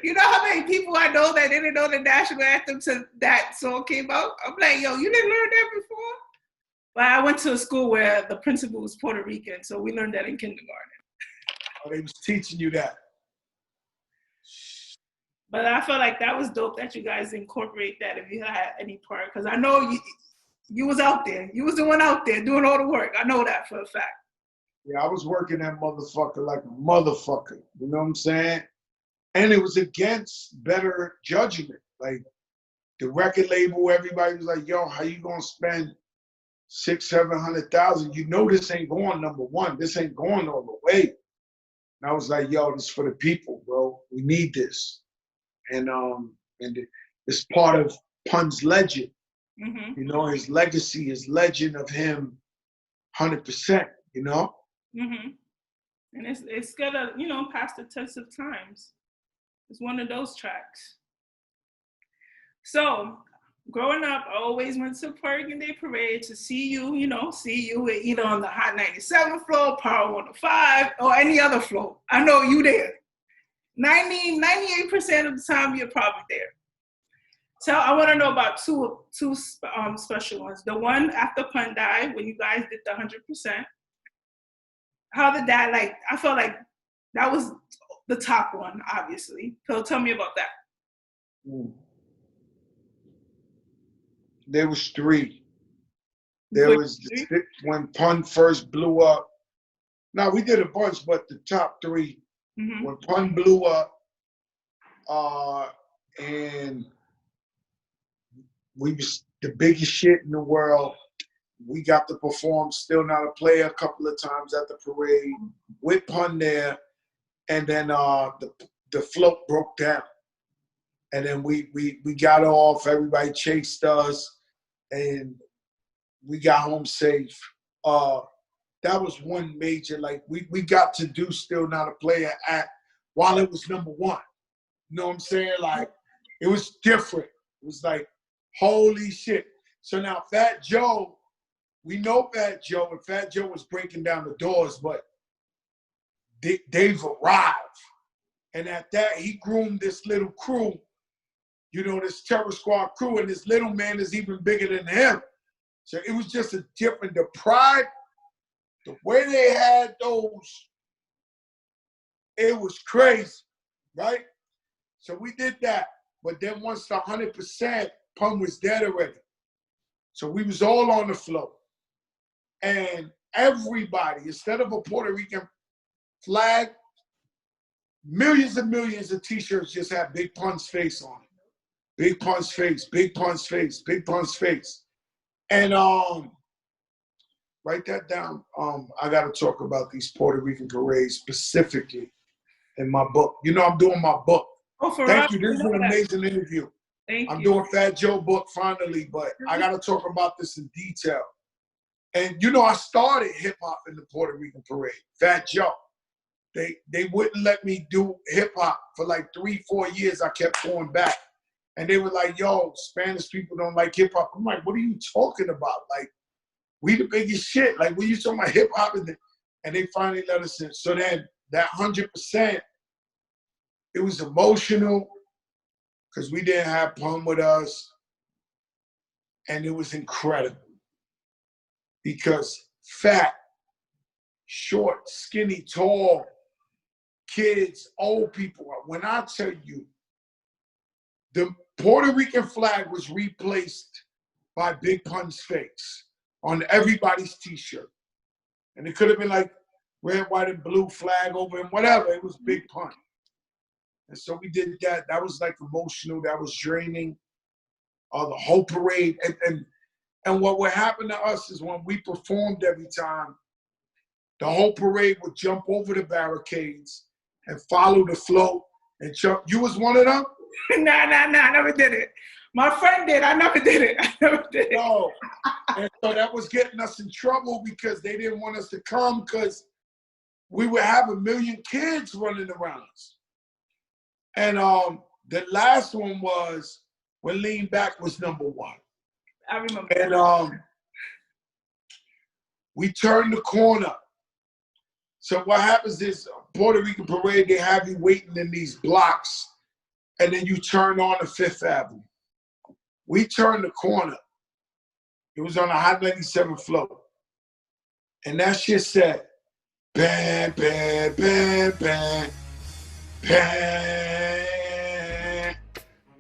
You know how many people I know that didn't know the national anthem till that song came out? I'm like, yo, you didn't learn that before? But I went to a school where the principal was Puerto Rican, so we learned that in kindergarten. Oh, they was teaching you that. But I felt like that was dope that you guys incorporate that if you had any part. Because I know you was out there. You was the one out there doing all the work. I know that for a fact. Yeah, I was working that motherfucker like a motherfucker. You know what I'm saying? And it was against better judgment. Like, The record label, everybody was like, yo, how you gonna spend $600,000-700,000? You know this ain't going number one. This ain't going all the way. And I was like, yo, this is for the people, bro. We need this. And it's part of Pun's legend. Mm-hmm. You know, his legacy, his legend of him 100%, you know? Mm-hmm. And it's gonna, you know, pass the test of times. It's one of those tracks. So growing up, I always went to Puerto Rican Day Parade to see you either on the Hot 97 floor, Power 105, or any other floor. I know you there. 98% of the time, you're probably there. So I want to know about two special ones. The one after Pun died, when you guys did the 100%. How did that, like, I felt like that was the top one, obviously. So tell me about that. There was three. There was when Pun first blew up. Now, we did a bunch, but the top three, mm-hmm. when Pun blew up, and we was the biggest shit in the world. We got to perform Still Not a Player a couple of times at the parade with Pun there. And then the float broke down. And then we got off, everybody chased us, and we got home safe. That was one major, like, we got to do Still Not a Player while it was number one. You know what I'm saying? Like, it was different. It was like, holy shit. So now Fat Joe, we know Fat Joe, and Fat Joe was breaking down the doors, but they've arrived. And at that, he groomed this little crew, you know, this Terror Squad crew, and this little man is even bigger than him. So it was just a different, the pride, the way they had those, it was crazy, right? So we did that. But then once the 100%, Pun was dead already. So we was all on the floor. And everybody, instead of a Puerto Rican flag, millions and millions of t-shirts just had Big Pun's face on it. Big Pun's face, Big Pun's face, Big Pun's face. And write that down. I gotta talk about these Puerto Rican parades specifically in my book. You know, I'm doing my book. Oh, for Thank you. This is an amazing interview. Thank you. I'm doing Fat Joe book finally, but I gotta talk about this in detail. And you know, I started hip hop in the Puerto Rican parade. Fat Joe. They wouldn't let me do hip hop for like 3-4 years. I kept going back. And they were like, yo, Spanish people don't like hip hop. I'm like, what are you talking about? Like, we the biggest shit. Like, when you talking about hip hop? And they finally let us in. So then that 100%, it was emotional because we didn't have Pun with us. And it was incredible because fat, short, skinny, tall, kids, old people. When I tell you, the Puerto Rican flag was replaced by Big Pun's face on everybody's t-shirt. And it could have been like red, white, and blue flag over him, whatever. It was Big Pun. And so we did that. That was like emotional. That was draining. The whole parade. And what would happen to us is when we performed every time, the whole parade would jump over the barricades and follow the float and jump. You was one of them? Nah, I never did it. My friend did. I never did it. No. And so that was getting us in trouble because they didn't want us to come because we would have 1 million kids running around us. And the last one was when Lean Back was number one. I remember. And we turned the corner. So what happens is Puerto Rican parade, they have you waiting in these blocks, and then you turn on the 5th Avenue. We turned the corner. It was on the Hot 97 float. And that shit said, bam, bam, bam, bam, bam.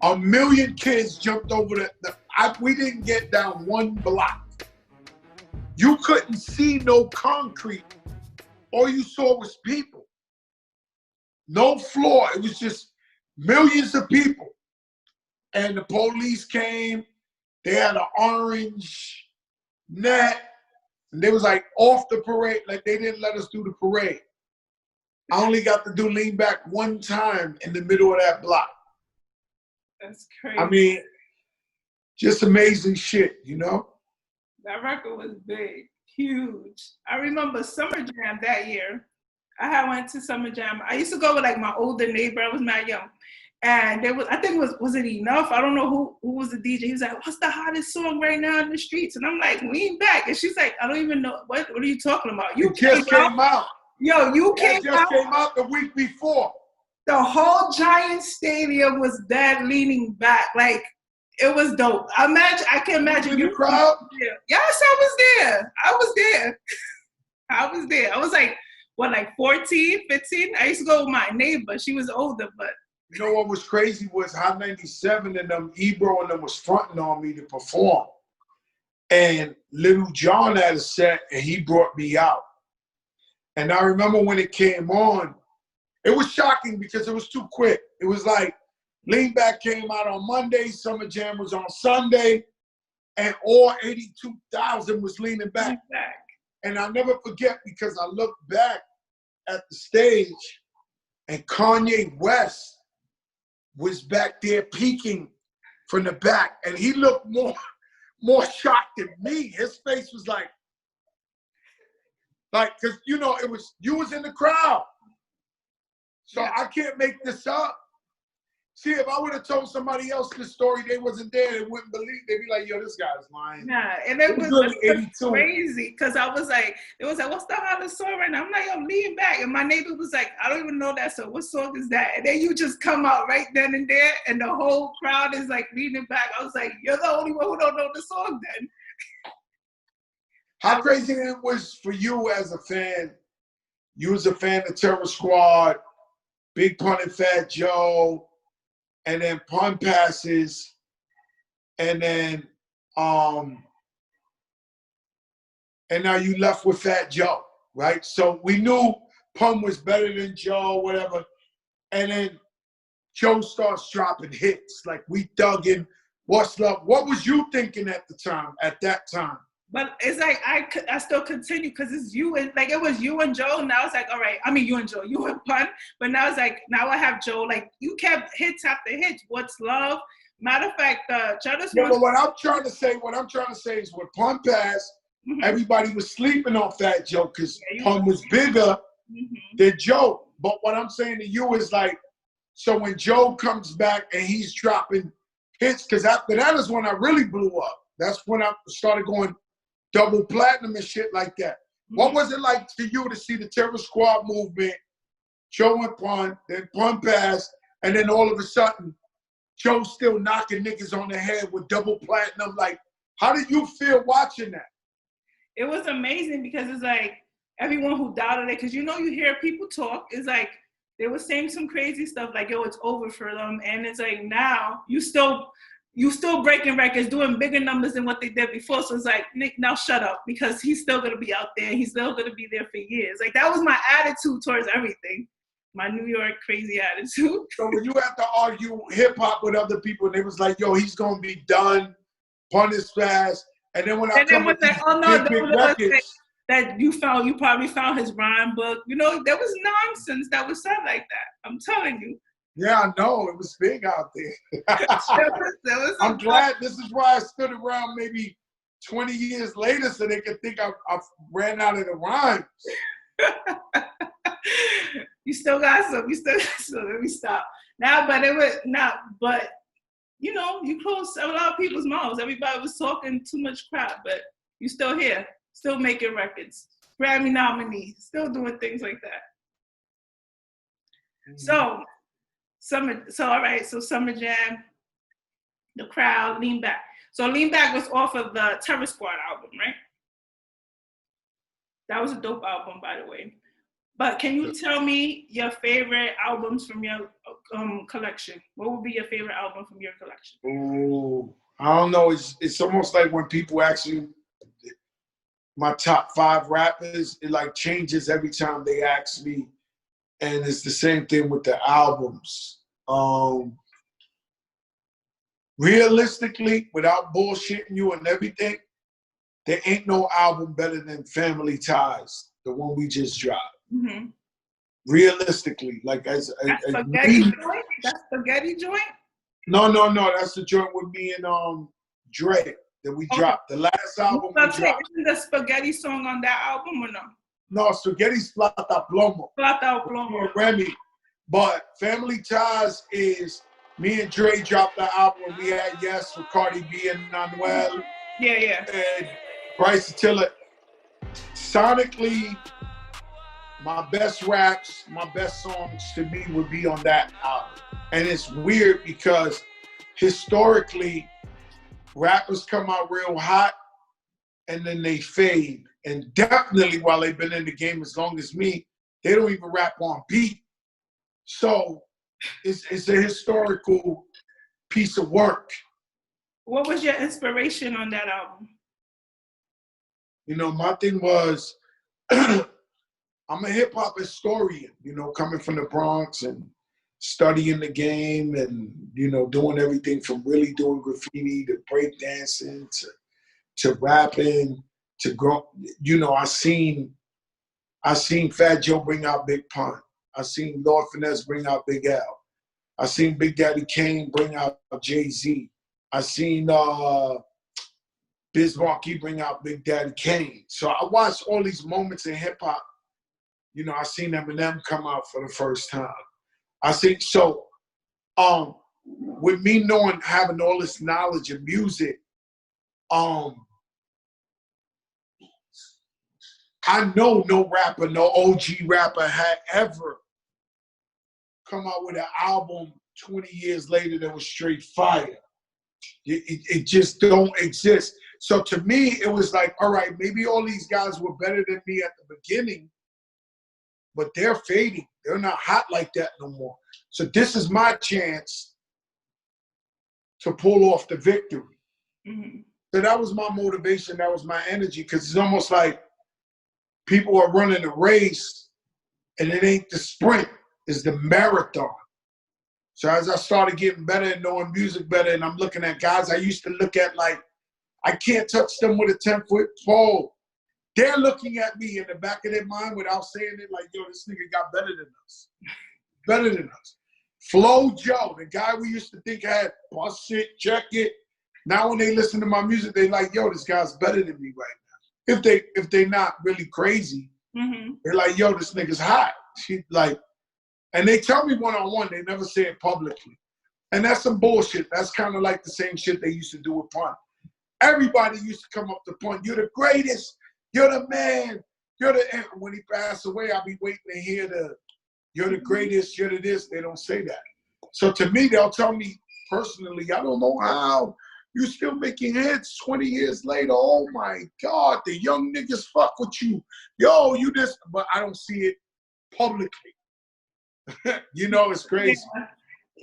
1 million kids jumped over we didn't get down one block. You couldn't see no concrete. All you saw was people. No floor. It was just millions of people. and the police came. They had an orange net, and they was like off the parade, like they didn't let us do the parade. I only got to do lean back one time in the middle of that block. That's crazy. I mean, just amazing shit, you know? That record was big, huge. I remember Summer Jam that year. I went to Summer Jam. I used to go with like my older neighbor. I was mad young. And there was, I think was it Enough? I don't know who was the DJ. He was like, what's the hottest song right now in the streets? And I'm like, lean back. And she's like, I don't even know, what are you talking about? You just came out. Yo, you came out. It just came out the week before. The whole Giant Stadium was dead leaning back. Like, it was dope. I can imagine you in the crowd? Yes, I was there. I was there. I was like, what, like 14, 15? I used to go with my neighbor. She was older, but. You know what was crazy was Hot 97 and them, Ebro and them was fronting on me to perform. And Little John had a set and he brought me out. And I remember when it came on, it was shocking because it was too quick. It was like, Lean Back came out on Monday, Summer Jam was on Sunday, and all 82,000 was leaning back. And I'll never forget because I looked back at the stage and Kanye West was back there peeking from the back, and he looked more shocked than me. His face was like, cause you know, you was in the crowd. So I can't make this up. See, if I would have told somebody else this story, they wasn't there, they wouldn't believe. They'd be like, yo, this guy's lying. Nah, and it was really crazy because I was like, it was like, what's the hottest song right now? I'm like, yo, lean back. And my neighbor was like, I don't even know that song. What song is that? And then you just come out right then and there, and the whole crowd is like leaning back. I was like, you're the only one who don't know the song then. How crazy it was for you as a fan. You was a fan of Terror Squad, Big Pun and Fat Joe, and then Pun passes, and then and now you left with Fat Joe, right? So we knew Pun was better than Joe, whatever. And then Joe starts dropping hits like We Thuggin', What's Love. What was you thinking at that time? But it's like I still continue because it's you and like it was you and Joe. Now it's like, all right, I mean you and Joe, you and Pun. But now it's like now I have Joe. Like you kept hits after hits. What's Love? Matter of fact, yeah, but what I'm trying to say is when Pun passed, everybody was sleeping on Fat Joe because Pun was bigger than Joe. But what I'm saying to you is like, so when Joe comes back and he's dropping hits, because after that is when I really blew up. That's when I started going double platinum and shit like that. What was it like to you to see the Terror Squad movement, Joe and Pun, then Pun passed, and then all of a sudden, Joe still knocking niggas on the head with double platinum? Like, how did you feel watching that? It was amazing because it's like everyone who doubted it, because you know you hear people talk, it's like they were saying some crazy stuff like, yo, it's over for them. And it's like now you still breaking records, doing bigger numbers than what they did before. So it's like, Nick, now shut up, because he's still gonna be out there. He's still gonna be there for years. Like that was my attitude towards everything. My New York crazy attitude. So when you have to argue hip hop with other people, and they was like, yo, he's gonna be done, Pun is fast. And then when I come with like, oh no, that you probably found his rhyme book. You know, there was nonsense that was said like that. I'm telling you. Yeah, I know. It was big out there. I'm glad. This is why I stood around maybe 20 years later so they could think I ran out of the rhymes. You still got some. So let me stop. But you know, you closed a lot of people's mouths. Everybody was talking too much crap, but you still here, still making records, Grammy nominee, still doing things like that. So all right, so Summer Jam, the crowd, Lean Back. So Lean Back was off of the Terror Squad album, right? That was a dope album, by the way. But can you tell me your favorite albums from your collection? What would be your favorite album from your collection? Oh, I don't know. It's almost like when people ask me my top 5 rappers, it like changes every time they ask me. And it's the same thing with the albums. realistically, without bullshitting you and everything, there ain't no album better than Family Ties, the one we just dropped. Mm-hmm. Realistically, like as spaghetti joint? That's spaghetti joint? No, that's the joint with me and Dre that we dropped. The last album we dropped. Isn't the spaghetti song on that album or no? No, Spaghetti's Plata Plomo. Plata Plomo. Remy. But Family Ties is me and Dre dropped the album. We had Yes with Cardi B and Anuel. Yeah. And Bryce Tiller. Sonically, my best raps, my best songs to me would be on that album. And it's weird because historically, rappers come out real hot and then they fade. And definitely while they've been in the game as long as me, they don't even rap on beat. So it's a historical piece of work. What was your inspiration on that album? You know, my thing was, I'm a hip hop historian, you know, coming from the Bronx and studying the game and, you know, doing everything from really doing graffiti to breakdancing to rapping to grow. You know, I seen Fat Joe bring out Big Pun. I seen Lord Finesse bring out Big L. I seen Big Daddy Kane bring out Jay-Z. I seen Biz Markie bring out Big Daddy Kane. So I watched all these moments in hip hop. You know, I seen Eminem come out for the first time. With me knowing, having all this knowledge of music, I know no rapper, no OG rapper had ever come out with an album 20 years later that was straight fire. It just don't exist. So to me, it was like, all right, maybe all these guys were better than me at the beginning, but they're fading. They're not hot like that no more. So this is my chance to pull off the victory. Mm-hmm. So that was my motivation. That was my energy, because it's almost like people are running a race and it ain't the sprint, it's the marathon. So as I started getting better and knowing music better, and I'm looking at guys I used to look at like, I can't touch them with a 10-foot pole. They're looking at me in the back of their mind without saying it like, yo, this nigga got better than us. Better than us. Flo Joe, the guy we used to think had bust it, check it. Now when they listen to my music, they like, yo, this guy's better than me right now. If they not really crazy, mm-hmm. they're like, yo, this nigga's hot. And they tell me one-on-one, they never say it publicly. And that's some bullshit. That's kind of like the same shit they used to do with Pun. Everybody used to come up to Pun, you're the greatest, you're the man, and when he passed away, I'll be waiting to hear you're the greatest, you're the this. They don't say that. So to me, they'll tell me personally, I don't know how you're still making hits 20 years later. Oh my God, the young niggas fuck with you. Yo, you this, but I don't see it publicly. You know, it's crazy.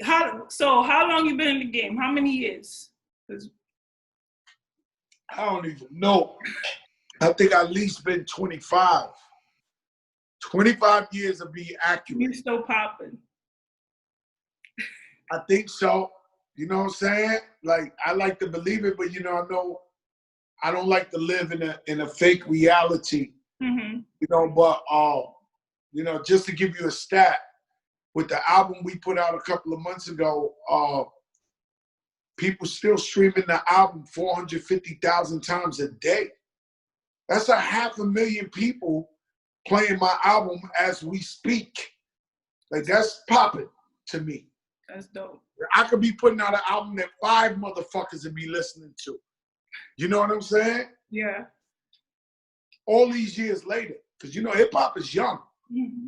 Yeah. How long you been in the game? How many years? I don't even know. I think I at least been 25. 25 years to be accurate. You still popping? I think so. You know what I'm saying? Like, I like to believe it, but you know, I don't like to live in a fake reality. Mm-hmm. You know, but you know, just to give you a stat, with the album we put out a couple of months ago, people still streaming the album 450,000 times a day. That's 500,000 people playing my album as we speak. Like, that's popping to me. That's dope. I could be putting out an album that 5 motherfuckers would be listening to. You know what I'm saying? Yeah. All these years later. Because, you know, hip-hop is young. Mm-hmm.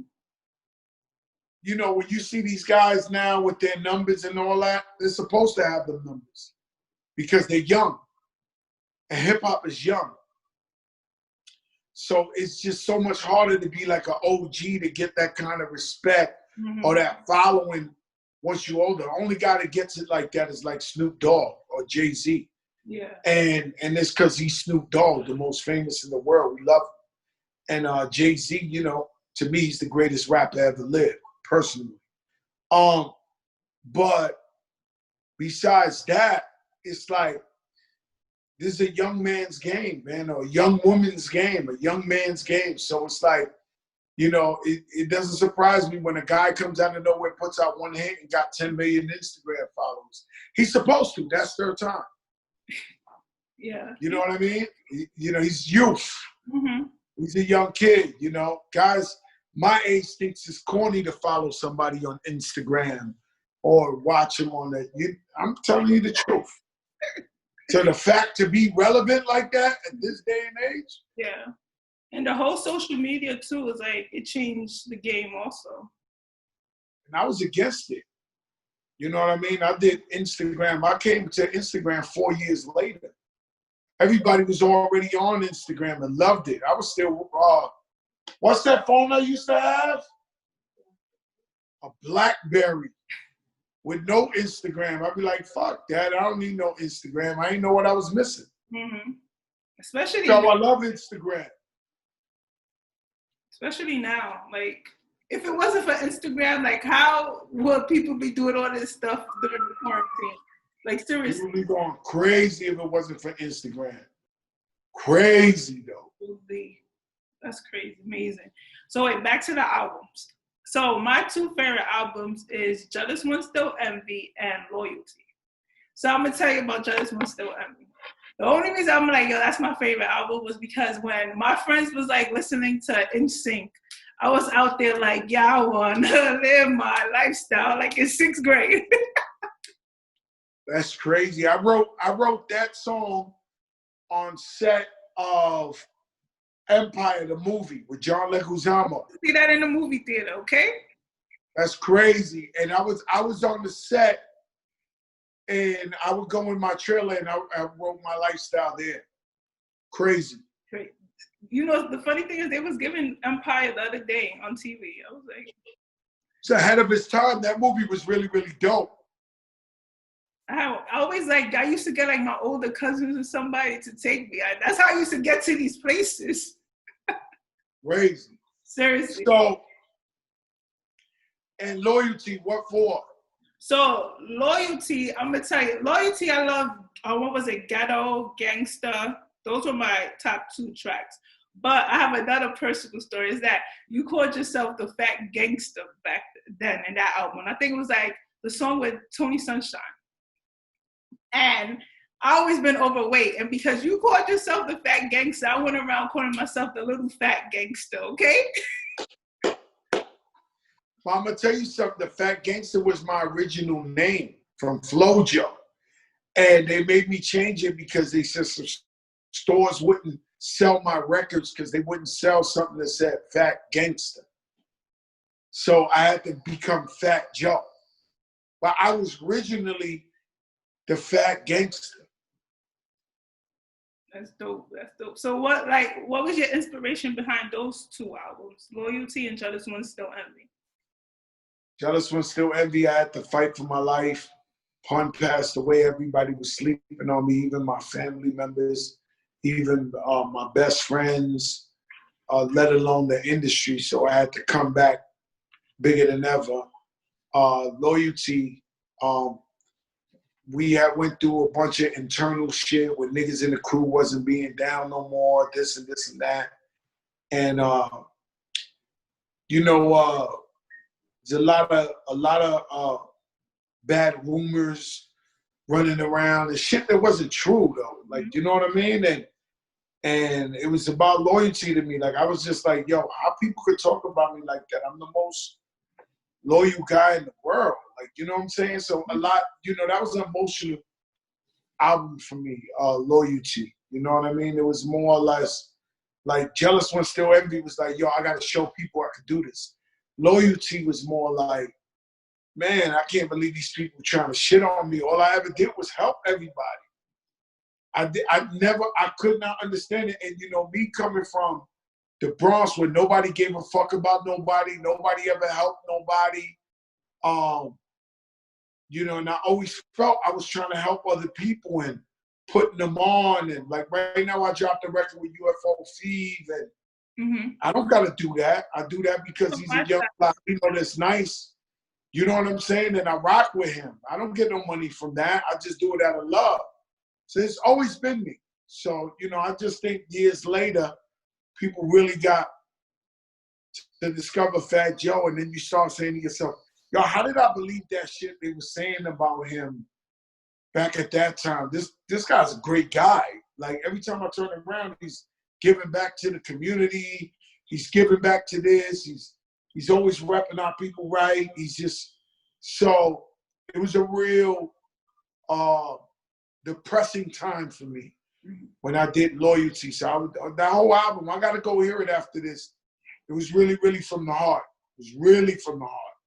You know, when you see these guys now with their numbers and all that, they're supposed to have the numbers because they're young. And hip-hop is young. So it's just so much harder to be like an OG to get that kind of respect mm-hmm. or that following once you're older. The only guy that gets it like that is like Snoop Dogg or Jay-Z. Yeah. And it's because he's Snoop Dogg, the most famous in the world. We love him. And Jay-Z, you know, to me, he's the greatest rapper ever lived, personally. But besides that, it's like, this is a young man's game, man, or a young woman's game, a young man's game. So it's like, you know, it doesn't surprise me when a guy comes out of nowhere, puts out one hit and got 10 million Instagram followers. He's supposed to. That's their time. Yeah. You know what I mean? You know, he's youth. Mm-hmm. He's a young kid, you know. Guys my age thinks it's corny to follow somebody on Instagram or watch him on that. I'm telling you the truth. So the fact to be relevant like that at this day and age. Yeah. And the whole social media too is like, it changed the game also. And I was against it. You know what I mean? I did Instagram. I came to Instagram 4 years later. Everybody was already on Instagram and loved it. I was still, what's that phone I used to have? A BlackBerry with no Instagram. I'd be like, fuck that. I don't need no Instagram. I didn't know what I was missing. Mm-hmm. Especially so I love Instagram. Especially now. Like, if it wasn't for Instagram, like, how would people be doing all this stuff during the quarantine? Like, seriously. People be going crazy if it wasn't for Instagram. Crazy, though. That's crazy. Amazing. So, wait, back to the albums. So, my two favorite albums is Jealous One Still Envy and Loyalty. So, I'm going to tell you about Jealous One Still Envy. The only reason I'm like, yo, that's my favorite album was because when my friends was like listening to NSYNC, I was out there like, yeah, I want to live my lifestyle like in 6th grade. That's crazy. I wrote that song on set of Empire, the movie, with John Leguizamo. See that in the movie theater, okay? That's crazy. And I was on the set, and I would go in my trailer, and I wrote my lifestyle there. Crazy. Great. You know, the funny thing is they was giving Empire the other day on TV. I was like, it's ahead of its time. That movie was really, really dope. I used to get like my older cousins or somebody to take me. That's how I used to get to these places. Crazy. Seriously. So, and Loyalty, what for? So, Loyalty, I'm going to tell you, Loyalty, I love, what was it, Ghetto, Gangsta. Those were my top 2 tracks. But I have another personal story, is that you called yourself the Fat Gangster back then in that album. I think it was like the song with Tony Sunshine. And I always been overweight. And because you called yourself the Fat Gangster, I went around calling myself the Little Fat Gangster, okay? Well, I'm going to tell you something. The Fat Gangster was my original name from Flojo. And they made me change it because they said some stores wouldn't sell my records because they wouldn't sell something that said Fat Gangster. So I had to become Fat Joe. But I was originally the Fat Gangster. That's dope. That's dope. So what was your inspiration behind those 2 albums, Loyalty and Jealous One Still Envy? Jealous One Still Envy, I had to fight for my life. Pun passed away. Everybody was sleeping on me, even my family members, even my best friends, let alone the industry. So I had to come back bigger than ever. Loyalty, we went through a bunch of internal shit where niggas in the crew wasn't being down no more, this and this and that. And, there's a lot of bad rumors running around and shit that wasn't true though. Like, you know what I mean? And it was about loyalty to me. Like, I was just like, yo, how people could talk about me like that? I'm the most loyal guy in the world. Like, you know what I'm saying? So a lot, that was an emotional album for me, Loyalty. You know what I mean? It was more or less like Jealous One Still Envy was like, yo, I got to show people I could do this. Loyalty was more like, man, I can't believe these people trying to shit on me. All I ever did was help everybody. I could not understand it. And, me coming from the Bronx where nobody gave a fuck about nobody ever helped nobody. And I always felt I was trying to help other people and putting them on. And like right now I dropped a record with UFO Feeve and I don't got to do that. I do that because he's a young black, that's nice. You know what I'm saying? And I rock with him. I don't get no money from that. I just do it out of love. So it's always been me. So, you know, I just think years later, people really got to discover Fat Joe, and then you start saying to yourself, yo, how did I believe that shit they were saying about him back at that time? This guy's a great guy. Like, every time I turn around, he's giving back to the community. He's giving back to this. He's always repping our people right. He's just, so it was a real depressing time for me when I did Loyalty. So that whole album, I got to go hear it after this. It was really, really from the heart. It was really from the heart.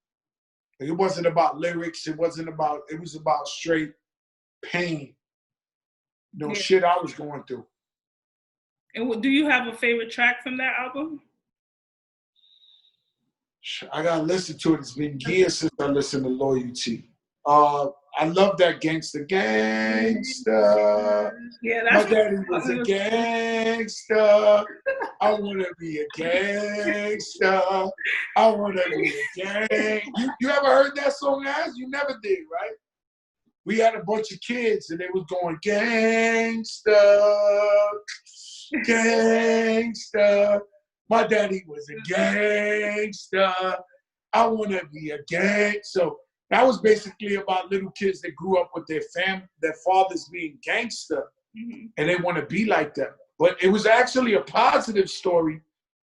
It wasn't about lyrics. It was about straight pain. You know, shit I was going through. And do you have a favorite track from that album? I gotta listen to it. It's been years since I listened to Loyalty. I love that gangster. Yeah, my daddy was a gangster. I wanna be a gangster. I wanna be a gang. You ever heard that song, Az? You never did, right? We had a bunch of kids and they was going gangster, gangster. My daddy was a gangster. I want to be a gang. So that was basically about little kids that grew up with their fathers being gangster, and they want to be like them. But it was actually a positive story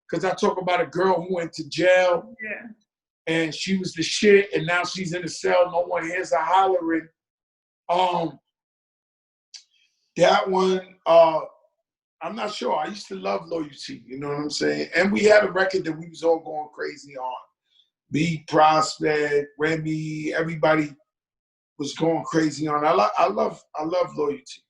because I talk about a girl who went to jail, and she was the shit, and now she's in a cell. No one hears her hollering. That one. I'm not sure. I used to love Loyalty, you know what I'm saying? And we had a record that we was all going crazy on. Me, Prospect, Remy, everybody was going crazy on. I love Loyalty.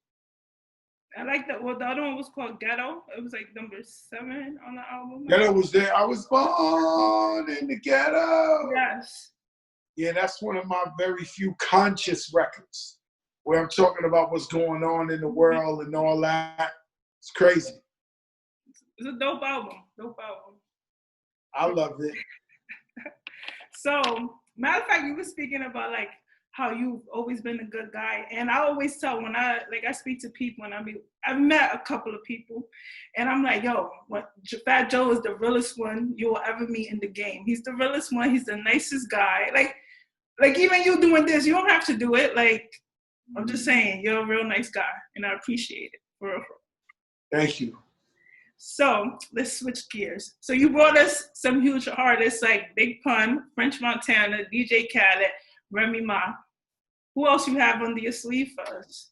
I like that. Well, the other one was called Ghetto. It was like number 7 on the album. Ghetto was there. I was born in the ghetto. Yes. Yeah, that's one of my very few conscious records where I'm talking about what's going on in the world and all that. It's crazy. It's a dope album. Dope album. I loved it. So, matter of fact, you were speaking about like how you've always been a good guy, and I always tell when I speak to people, and I've met a couple of people, and I'm like, yo, Fat Joe is the realest one you will ever meet in the game. He's the realest one. He's the nicest guy. Like even you doing this, you don't have to do it. Like I'm just saying, you're a real nice guy, and I appreciate it for real. Thank you. So let's switch gears. So you brought us some huge artists like Big Pun, French Montana, DJ Khaled, Remy Ma. Who else you have under your sleeve for us?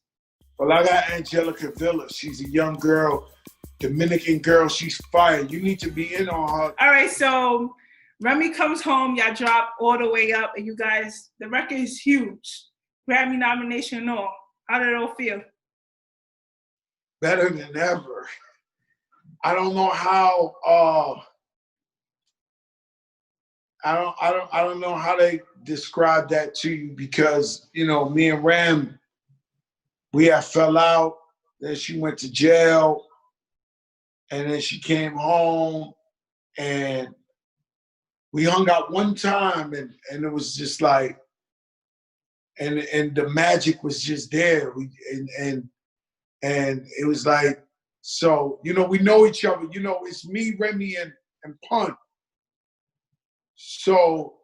Well, I got Angelica Villa. She's a young girl, Dominican girl. She's fire. You need to be in on her. All right, so Remy comes home. Y'all drop All the Way Up, and you guys, the record is huge. Grammy nomination and all. How did it all feel? Better than ever. I don't know how. I don't know how they describe that to you because you know me and Ram, we had fell out. Then she went to jail, and then she came home, and we hung out one time, and it was just like, and the magic was just there. And it was like, so, you know, we know each other. You know, it's me, Remy, and Pun. So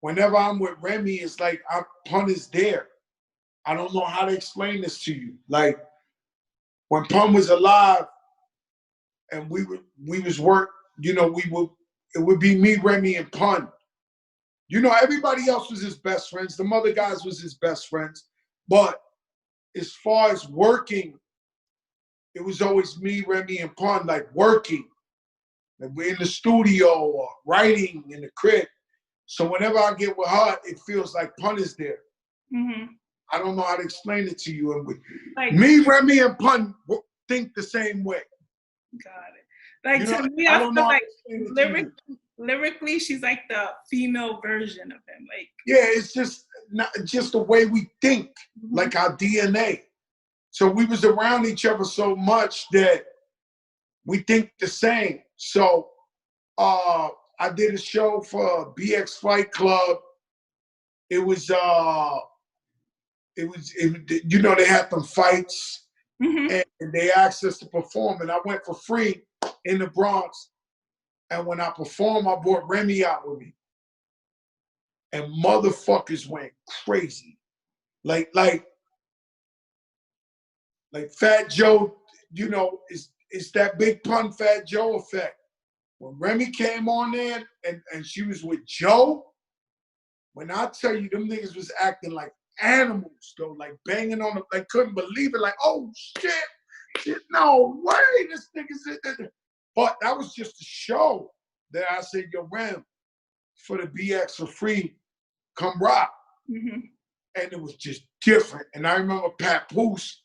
whenever I'm with Remy, it's like Pun is there. I don't know how to explain this to you. Like, when Pun was alive and we was work, you know, it would be me, Remy, and Pun. You know, everybody else was his best friends. The other guys was his best friends. But as far as working, it was always me, Remy, and Pun, like working. Like we're in the studio or writing in the crib. So whenever I get with her, it feels like Pun is there. Mm-hmm. I don't know how to explain it to you. And like, me, Remy, and Pun think the same way. Got it. Like, you to me, I feel like lyrically, she's like the female version of him. Like, yeah, it's just the way we think, like our DNA. So we was around each other so much that we think the same. So I did a show for BX Fight Club you know, they had them fights, and they asked us to perform, and I went for free in the Bronx. And when I performed, I brought Remy out with me, and motherfuckers went crazy, like Fat Joe. You know, it's that big pun Fat Joe effect. When Remy came on there and she was with Joe, when I tell you them niggas was acting like animals though, like banging on them, like couldn't believe it, like, oh shit, no way, this nigga's. But that was just a show that I said, yo, Ram, for the BX for free, come rock. And it was just different. And I remember Papoose,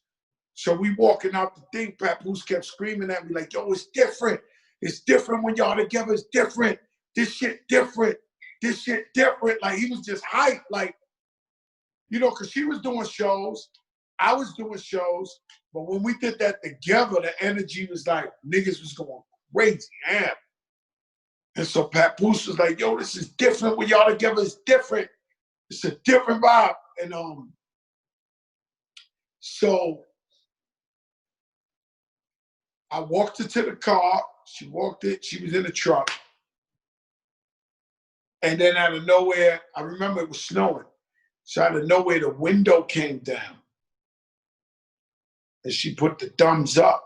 so we walking out the thing, Papoose kept screaming at me like, yo, it's different. It's different when y'all together, it's different. This shit different. This shit different. Like, he was just hyped. Like, you know, because she was doing shows, I was doing shows, but when we did that together, the energy was like, niggas was going crazy, man. And so Papoose was like, yo, this is different when y'all together, it's different. It's a different vibe. And so I walked her to the car. She walked it. She was in the truck. And then out of nowhere, I remember it was snowing. So out of nowhere, the window came down. And she put the thumbs up.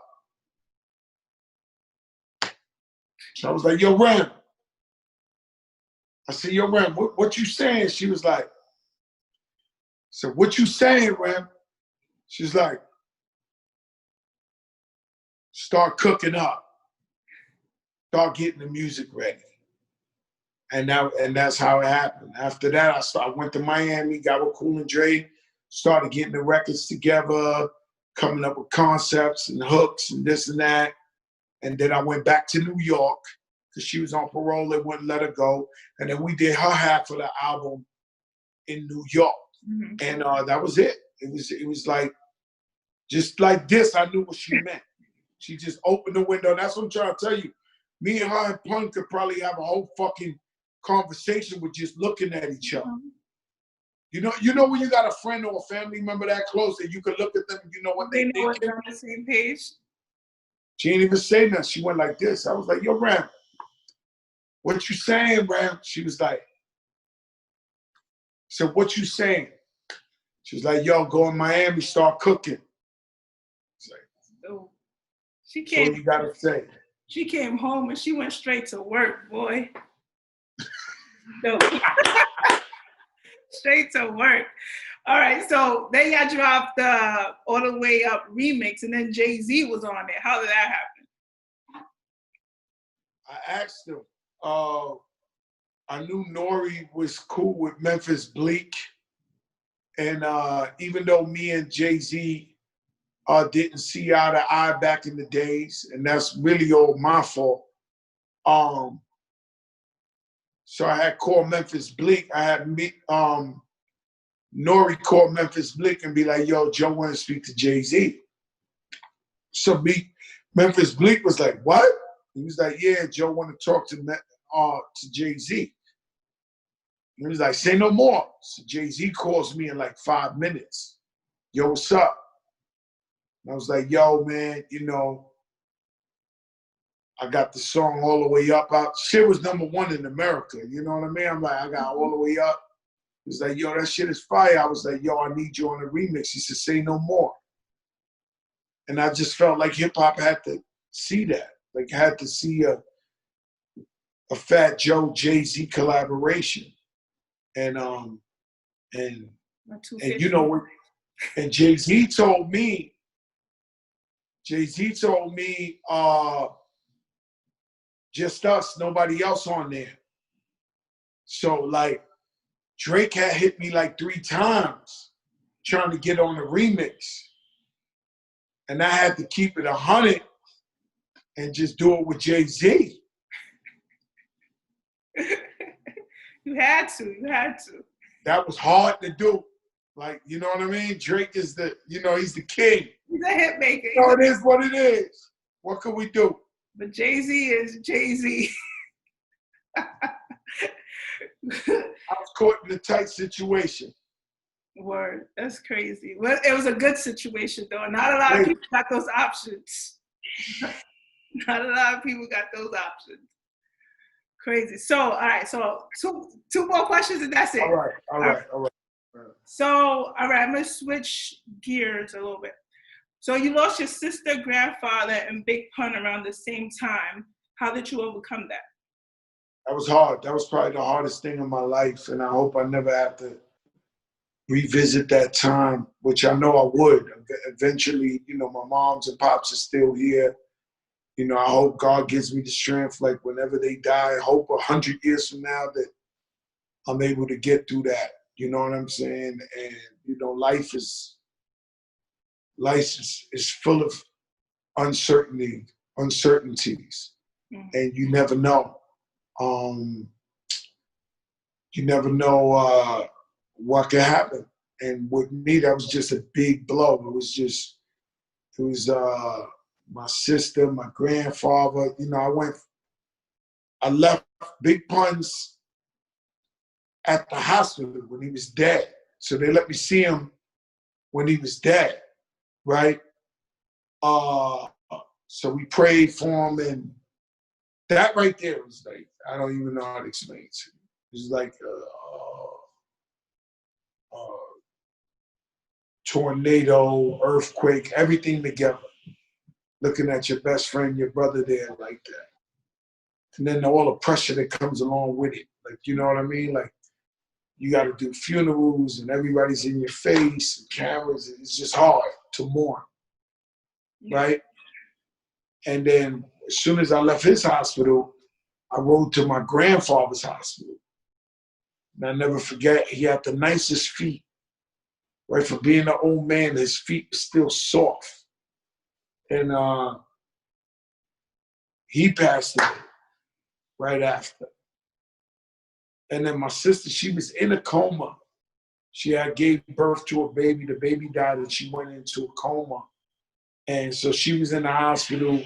So I was like, yo, Ram. I said, yo, Ram, what you saying? She was like, I said, what you saying, Ram? She's like, start cooking up. Start getting the music ready. And that's how it happened. After that, I went to Miami, got with Cool and Dre, started getting the records together, coming up with concepts and hooks and this and that. And then I went back to New York because she was on parole. They wouldn't let her go. And then we did her half of the album in New York. And that was it. It was like, just like this, I knew what she meant. She just opened the window. That's what I'm trying to tell you. Me and her and Pun could probably have a whole fucking conversation with just looking at each other. You know when you got a friend or a family member that close and you can look at them and you know what they think. They're on the same page. She didn't even say nothing. She went like this. I was like, yo, Ram, what you saying, Ram? She was like, so what you saying? She was like, yo, go in Miami, start cooking. It's like, oh, she came. So you gotta say. She came home and she went straight to work, boy. No. Straight to work. All right, so they got dropped the All the Way Up remix, and then Jay-Z was on it. How did that happen? I asked him. I knew Nori was cool with Memphis Bleak, and even though me and Jay-Z didn't see eye to eye back in the days, and that's really all my fault. So I had called Memphis Bleak. I had Nori call Memphis Bleak and be like, yo, Joe want to speak to Jay-Z. So Memphis Bleak was like, what? He was like, yeah, Joe want to talk to Jay-Z. He was like, say no more. So Jay-Z calls me in like 5 minutes. Yo, what's up? And I was like, yo, man, you know, I got the song All the Way Up out. Shit was #1 in America. You know what I mean? I'm like, I got All the Way Up. He was like, yo, that shit is fire. I was like, yo, I need you on the remix. He said, say no more. And I just felt like hip hop had to see that. Like, had to see a Fat Joe Jay-Z collaboration. And you know, and Jay-Z told me, just us, nobody else on there. So like, Drake had hit me like 3 times trying to get on the remix. And I had to keep it 100 and just do it with Jay-Z. You had to. That was hard to do. Like, you know what I mean? Drake is he's the king. He's a hit maker. So it is what it is. What can we do? But Jay-Z is Jay-Z. I was caught in a tight situation. Word, that's crazy. Well, it was a good situation though. Not a lot of people got those options. Not a lot of people got those options. Crazy. So, all right. So, two more questions and that's it. All right. So, all right. I'm gonna switch gears a little bit. So, you lost your sister, grandfather, and Big Pun around the same time. How did you overcome that? That was hard. That was probably the hardest thing in my life, and I hope I never have to revisit that time, which I know I would. Eventually, you know, my moms and pops are still here. You know, I hope God gives me the strength, like whenever they die, I hope 100 years from now that I'm able to get through that. You know what I'm saying? And, you know, life is full of uncertainties, and you never know. You never know what can happen. And with me, that was just a big blow. It was my sister, my grandfather. You know, I left Big Pun's at the hospital when he was dead. So they let me see him when he was dead, right? So we prayed for him, and that right there was like, I don't even know how to explain it to you. It was like tornado, earthquake, everything together. Looking at your best friend, your brother there like that. And then all the pressure that comes along with it. Like, you know what I mean? Like, you got to do funerals and everybody's in your face and cameras. And it's just hard to mourn, right? And then as soon as I left his hospital, I rode to my grandfather's hospital. And I never forget, he had the nicest feet. Right, for being an old man, his feet were still soft. And he passed away right after. And then my sister, she was in a coma. She had gave birth to a baby. The baby died and she went into a coma. And so she was in the hospital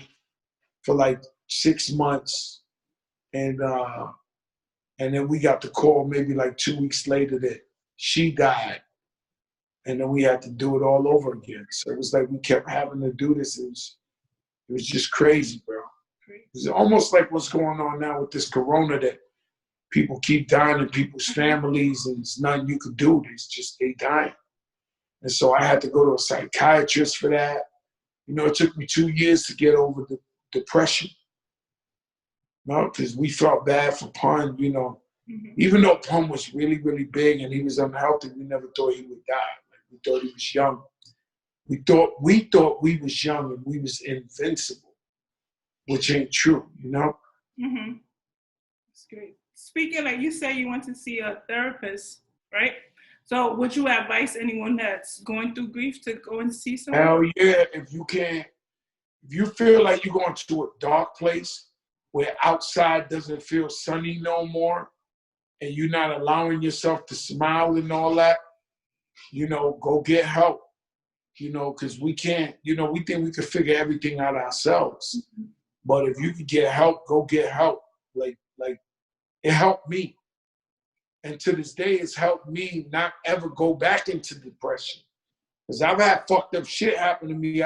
for like 6 months. And then we got the call maybe like 2 weeks later that she died. And then we had to do it all over again. So it was like we kept having to do this. It was just crazy, bro. It's almost like what's going on now with this corona, that people keep dying in people's families and it's nothing you could do. It's just they dying. And so I had to go to a psychiatrist for that. You know, it took me 2 years to get over the depression. You know, because we felt bad for Pun, you know. Even though Pun was really, really big and he was unhealthy, we never thought he would die. We thought he was young. We thought we was young and we was invincible, which ain't true, you know? That's great. Speaking, like you say, you went to see a therapist, right? So would you advise anyone that's going through grief to go and see someone? Hell yeah, if you feel like you're going to a dark place where outside doesn't feel sunny no more and you're not allowing yourself to smile and all that, you know, go get help, you know, because we can't, you know, we think we can figure everything out ourselves. But if you can get help, go get help. Like it helped me. And to this day, it's helped me not ever go back into depression. Because I've had fucked up shit happen to me.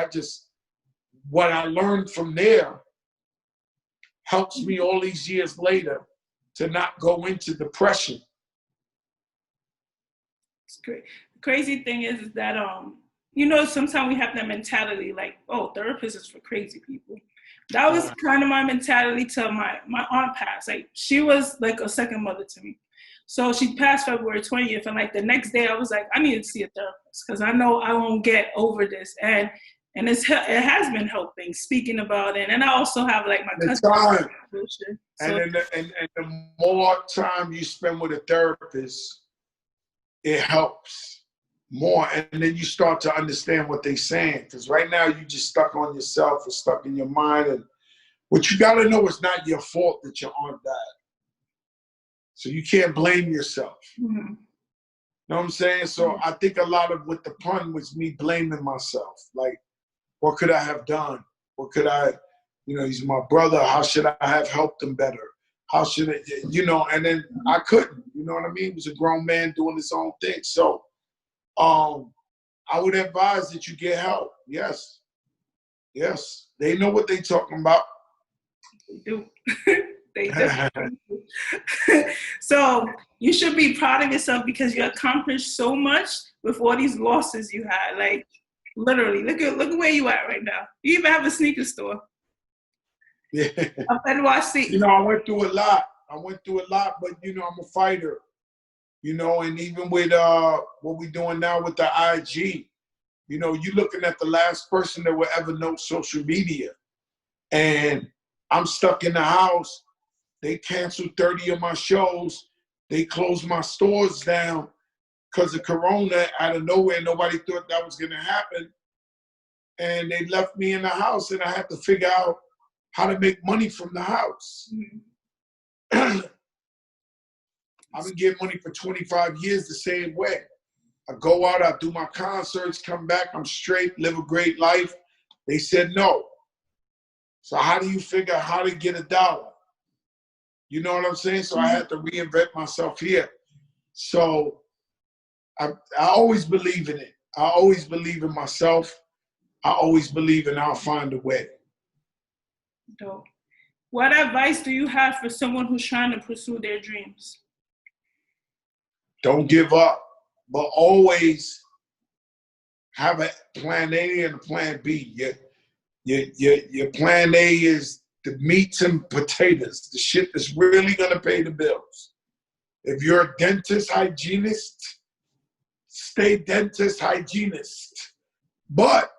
What I learned from there helps me all these years later to not go into depression. It's great. The crazy thing is that, you know, sometimes we have that mentality like, oh, therapist is for crazy people. That was kind of my mentality till my aunt passed. Like, she was like a second mother to me. So she passed February 20th, and like the next day I was like, I need to see a therapist because I know I won't get over this. And it has been helping, speaking about it. And I also have like my cousin. And the more time you spend with a therapist, it helps more. And then you start to understand what they're saying. Because right now you just stuck on yourself or stuck in your mind. And what you got to know is not your fault that your aunt died. So you can't blame yourself. You know what I'm saying? So I think a lot of what the Pun was me blaming myself. Like, what could I have done? What could I, you know, he's my brother. How should I have helped him better? how should it, you know, and then I couldn't, you know what I mean? He was a grown man doing his own thing. So I would advise that you get help. Yes. Yes. They know what they talking about. They do. They definitely do. So you should be proud of yourself because you accomplished so much with all these losses you had. Like literally, look at where you at right now. You even have a sneaker store. Yeah. Up NYC. You know, I went through a lot, but you know, I'm a fighter. You know, and even with what we're doing now with the IG, you know, you're looking at the last person that will ever know social media. And I'm stuck in the house. They canceled 30 of my shows. They closed my stores down because of Corona out of nowhere. Nobody thought that was going to happen. And they left me in the house, and I had to figure out how to make money from the house. Mm-hmm. I've been getting money for 25 years the same way. I go out, I do my concerts, come back, I'm straight, live a great life. They said no. So how do you figure out how to get $1? You know what I'm saying? So I had to reinvent myself here. So I always believe in it. I always believe in myself. I always believe in I'll find a way. Dope. What advice do you have for someone who's trying to pursue their dreams? Don't give up, but always have a plan A and a plan B. Your plan A is the meats and potatoes, the shit that's really gonna pay the bills. If you're a dentist, hygienist, stay dentist, hygienist. But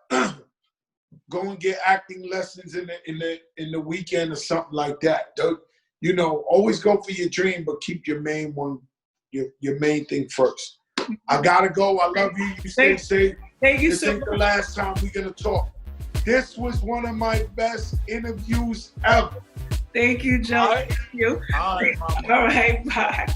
go and get acting lessons in the weekend or something like that. Don't, you know, always go for your dream, but keep your main one, your main thing first. I gotta go. I love you. You stay safe. Thank you this so ain't much. the last time we're gonna talk. This was one of my best interviews ever. Thank you, Joe. All right. Thank you. All right, Mama. All right, bye.